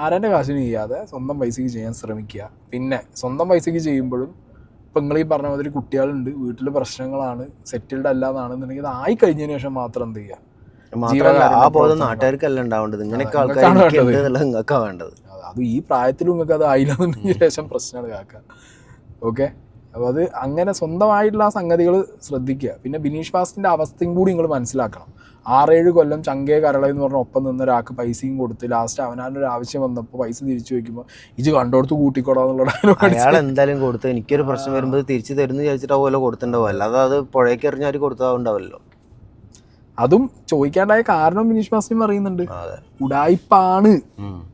ആരാൻ്റെ കാശിന് ചെയ്യാതെ സ്വന്തം പൈസക്ക് ചെയ്യാൻ ശ്രമിക്കുക. പിന്നെ സ്വന്തം പൈസക്ക് ചെയ്യുമ്പോഴും ഇപ്പം നിങ്ങൾ ഈ പറഞ്ഞ മാതിരി കുട്ടികളുണ്ട്, വീട്ടിൽ പ്രശ്നങ്ങളാണ്, സെറ്റിൽഡ് അല്ല എന്നാണെന്നുണ്ടെങ്കിൽ അത് ആയി കഴിഞ്ഞതിന് ശേഷം മാത്രം എന്ത് ചെയ്യുക. ആ ബോധം നാട്ടുകാർക്കല്ല ഉണ്ടാവേണ്ടത്, ഇങ്ങനെയൊക്കെ ആൾക്കാർ വേണ്ടത്. അത് ഈ പ്രായത്തിലും നിങ്ങൾക്ക് അത് ആയില്ലെന്നുണ്ടെങ്കിൽ ശേഷം പ്രശ്നമാണ് കാക്കാൻ. ഓക്കെ, അപ്പോൾ അത് അങ്ങനെ സ്വന്തമായിട്ടുള്ള ആ സംഗതികൾ ശ്രദ്ധിക്കുക. പിന്നെ ബിനീഷ് ബാസ്റ്റിൻ്റെ അവസ്ഥയും കൂടി നിങ്ങൾ മനസ്സിലാക്കണം. 6-7 കൊല്ലം ചങ്കേ കരളെന്ന് പറഞ്ഞ ഒപ്പം നിന്ന് ഒരാൾക്ക് പൈസയും കൊടുത്ത് ലാസ്റ്റ് അവനൊരു ആവശ്യം വന്നപ്പോൾ പൈസ തിരിച്ചു വയ്ക്കുമ്പോൾ ഇത് കണ്ടോടത്ത് കൂട്ടിക്കോടാന്നുള്ള അയാൾ എന്തായാലും കൊടുത്ത് എനിക്കൊരു പ്രശ്നം വരുമ്പോൾ തിരിച്ചു തരുന്നു വിചാരിച്ചിട്ട് പോലെ കൊടുത്തിട്ടുണ്ടാവും, അല്ലാതെ അത് പുഴയ്ക്ക് എറിഞ്ഞാൽ കൊടുത്താവുണ്ടാവല്ലോ. അതും ചോദിക്കാണ്ടായ കാരണം ബിനീഷ് ബാസ്റ്റിനും അറിയുന്നുണ്ട്, ഉടായിപ്പാണ്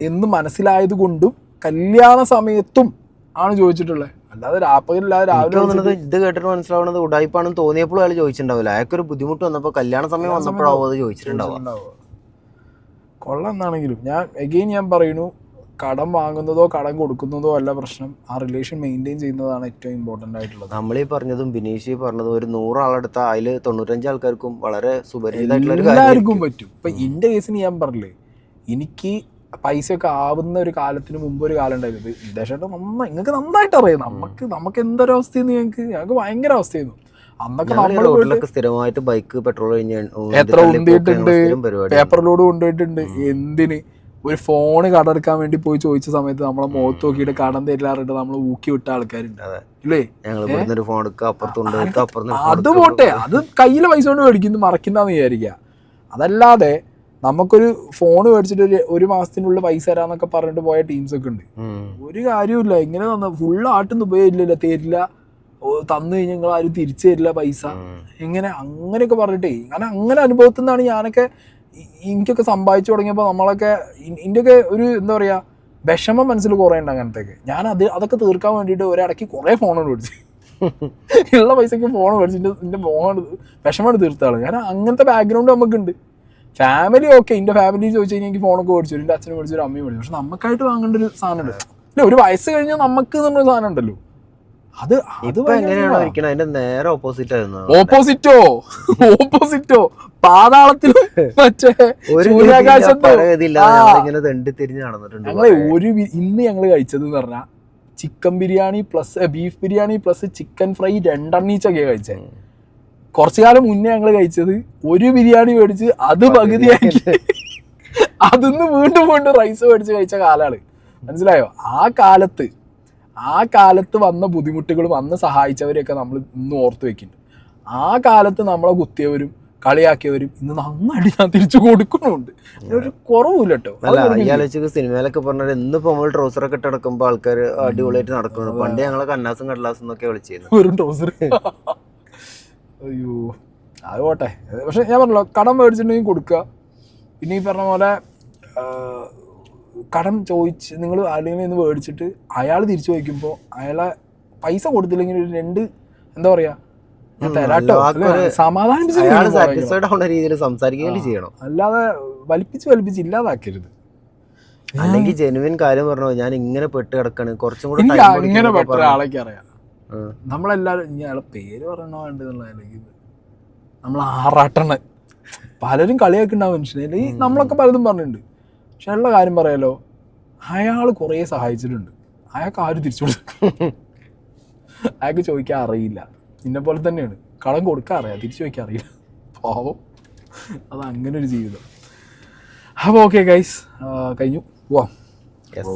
എന്ന് മനസ്സിലായത് കൊണ്ടും കല്യാണ സമയത്തും ആണ് ചോദിച്ചിട്ടുള്ളത്. അല്ലാതെ രാപ്പകലില്ലാതെ രാവിലെ ഇത് കേട്ടിട്ട് മനസ്സിലാവുന്നത് ഉടായിപ്പാണെന്ന് തോന്നിയപ്പോഴും അയാൾ ചോദിച്ചിട്ടുണ്ടാവില്ല. അയാൾക്കൊരു ബുദ്ധിമുട്ട് വന്നപ്പോൾ കല്യാണ സമയം വന്നപ്പോഴാവും അത് ചോദിച്ചിട്ടുണ്ടാവുക. കൊള്ളാം. എന്നാണെങ്കിലും ഞാൻ പറയുന്നു, കടം വാങ്ങുന്നതോ കടം കൊടുക്കുന്നതോ അല്ല പ്രശ്നം, ആ റിലേഷൻ മെയിൻറ്റെയിൻ ചെയ്യുന്നതാണ് ഏറ്റവും ഇമ്പോർട്ടൻ്റ് ആയിട്ടുള്ളത്. നമ്മളീ പറഞ്ഞതും ബിനീഷ് പറഞ്ഞതും ഒരു 100 ആളെടുത്ത അതിൽ 95 ആൾക്കാർക്കും വളരെ സുപരിചിതമായിട്ടുള്ള എല്ലാവർക്കും പറ്റും. ഇപ്പം എൻ്റെ കേസിന് ഞാൻ പറഞ്ഞില്ലേ, എനിക്ക് പൈസയൊക്കെ ആവുന്ന ഒരു കാലത്തിന് മുമ്പ് ഒരു കാലം ഉണ്ടായിരുന്നു. വിദേശമായിട്ട് നിങ്ങൾക്ക് നന്നായിട്ട് അറിയാം, നമുക്ക് എന്തൊരവസ്ഥയെന്ന് ഞങ്ങൾക്ക് ഭയങ്കര അവസ്ഥയായിരുന്നു. അന്നൊക്കെ നമ്മൾ സ്ഥിരമായിട്ട് ബൈക്ക് പെട്രോൾ എത്ര ഉണ്ടിയിട്ടുണ്ട്, പേപ്പർ ലോഡ് കൊണ്ടുപോയിട്ടുണ്ട്. എന്തിന്? ഒരു ഫോണ് കടെടുക്കാൻ വേണ്ടി പോയി ചോദിച്ച സമയത്ത് നമ്മളെ മുഖത്ത് നോക്കിയിട്ട് കടം തരില്ലാറിട്ട് നമ്മൾ ഊക്കി വിട്ട ആൾക്കാരുണ്ട് ഇല്ലേ. അത് പോട്ടെ, അത് കയ്യിലെ പൈസ കൊണ്ട് മേടിക്കുന്നു മറക്കുന്നതാന്ന് വിചാരിക്കുക. അതല്ലാതെ നമുക്കൊരു ഫോൺ മേടിച്ചിട്ട് ഒരു മാസത്തിനുള്ളിൽ പൈസ തരാന്നൊക്കെ പറഞ്ഞിട്ട് പോയ ടീംസ് ഒക്കെ ഉണ്ട്. ഒരു കാര്യമില്ല, ഇങ്ങനെ ഫുള്ള് ആട്ടൊന്നും ഉപയോഗിക്കില്ല, തരില്ല, തന്നു കഴിഞ്ഞാൽ നിങ്ങൾ ആരും തിരിച്ചു തരില്ല പൈസ, എങ്ങനെ അങ്ങനെയൊക്കെ പറഞ്ഞിട്ടേ. കാരണം അങ്ങനെ അനുഭവത്തിൽ നിന്നാണ് ഞാനൊക്കെ എനിക്കൊക്കെ സമ്പാദിച്ചു തുടങ്ങിയപ്പോൾ നമ്മളൊക്കെ ഇതിൻ്റെയൊക്കെ ഒരു എന്താ പറയുക വിഷമം മനസ്സിൽ കുറേ ഉണ്ട്. അങ്ങനത്തെയൊക്കെ ഞാൻ അതൊക്കെ തീർക്കാൻ വേണ്ടിയിട്ട് ഒരിടയ്ക്ക് കുറേ ഫോണുകൾ മേടിച്ചു, ഉള്ള പൈസക്ക് ഫോൺ മേടിച്ചിട്ട് എൻ്റെ വിഷമമാണ് തീർത്താണ്. കാരണം അങ്ങനത്തെ ബാക്ക്ഗ്രൗണ്ട് നമുക്കുണ്ട്. ഫാമിലി ഓക്കെ, എൻ്റെ ഫാമിലി ചോദിച്ചു കഴിഞ്ഞാൽ എനിക്ക് ഫോണൊക്കെ മേടിച്ചു, എൻ്റെ അച്ഛനെ മേടിച്ചു, ഒരു അമ്മയും മേടിച്ചു. പക്ഷെ നമുക്കായിട്ട് വാങ്ങേണ്ട ഒരു സാധനം ഉണ്ട് അല്ലേ, ഒരു വയസ്സ് കഴിഞ്ഞാൽ നമുക്ക് എന്നൊരു സാധനം ഉണ്ടല്ലോ. അത് നേരെ ഓപ്പോസിറ്റോ പാതാളത്തിലും മറ്റേ ഞങ്ങളെ ഇന്ന് ഞങ്ങള് കഴിച്ചത് എന്ന് പറഞ്ഞാൽ chicken biryani plus beef biryani plus chicken fry 2 എണ്ണീച്ചൊക്കെയാണ് കഴിച്ചത്. കുറച്ചു കാലം മുന്നേ ഞങ്ങൾ കഴിച്ചത് ഒരു ബിരിയാണി മേടിച്ച് അത് പകുതിയാക്കി അതിന്ന് വീണ്ടും റൈസ് മേടിച്ച് കഴിച്ച കാലാണ്. മനസ്സിലായോ? ആ കാലത്ത് വന്ന ബുദ്ധിമുട്ടുകളും അന്ന് സഹായിച്ചവരെയൊക്കെ നമ്മൾ ഇന്ന് ഓർത്ത് വെക്കുന്നുണ്ട്. ആ കാലത്ത് നമ്മളെ കുത്തിയവരും കളിയാക്കിയവരും ഇന്ന് നന്നായിട്ട് ഞാൻ തിരിച്ചു കൊടുക്കുന്നുണ്ട്. ഒരു കുറവില്ല കേട്ടോ. സിനിമയിലൊക്കെ പറഞ്ഞാൽ ഇന്നിപ്പോ നമ്മൾ ട്രൗസറൊക്കെ ഇട്ട് നടക്കുമ്പോൾ ആൾക്കാർ അടിപൊളിയായിട്ട് നടക്കുന്നു. പണ്ട് ഞങ്ങളെ കന്നാസും കടലാസും എന്നൊക്കെ വിളിച്ചിരുന്നു. വെറും ട്രൗസർ. അയ്യോ അത് പോട്ടെ. പക്ഷെ ഞാൻ പറഞ്ഞല്ലോ, കടം മേടിച്ചിട്ടുണ്ടെങ്കിൽ കൊടുക്കുക. പിന്നെ ഈ പറഞ്ഞ പോലെ കടം ചോദിച്ച് നിങ്ങൾ ആരെങ്കിലും നിന്ന് മേടിച്ചിട്ട് അയാൾ തിരിച്ചു ചോദിക്കുമ്പോൾ അയാളെ പൈസ കൊടുത്തില്ലെങ്കിൽ ഒരു 2 എന്താ പറയാ ഞാൻ തരാട്ടോ സമാധാനിപ്പിച്ച് ചെയ്യണം, അല്ലാതെ വലിപ്പിച്ച് ഇല്ലാതാക്കരുത്. അല്ലെങ്കിൽ ജെനുവിൻ കാര്യം പറഞ്ഞോ, ഞാൻ ഇങ്ങനെ പെട്ട് കിടക്കാണ്, കുറച്ചും കൂടെ ഇങ്ങനെ പെട്ട ആളൊക്കെ അറിയാം. നമ്മളെല്ലാവരും ഇനി അയാളെ പേര് പറയണോ വേണ്ടതെന്നുള്ള നമ്മൾ ആറാട്ടണ് പലരും കളിയാക്കുണ്ടാവും മനുഷ്യനെ. അല്ലെങ്കിൽ നമ്മളൊക്കെ പലതും പറഞ്ഞിട്ടുണ്ട്. പക്ഷെ ഉള്ള കാര്യം പറയാലോ, അയാൾ കുറേ സഹായിച്ചിട്ടുണ്ട്. അയാൾക്ക് ആരും തിരിച്ചു കൊടുക്കും. അയാൾക്ക് ചോദിക്കാൻ അറിയില്ല. ഇന്നെ പോലെ തന്നെയാണ്, കടം കൊടുക്കാൻ അറിയാം, തിരിച്ചു ചോദിക്കാൻ അറിയില്ല. പാവം, അത് അങ്ങനെ ഒരു ജീവിതം. അപ്പോൾ ഓക്കെ ഗൈസ്, കഴിഞ്ഞു, പോവാം. Yes.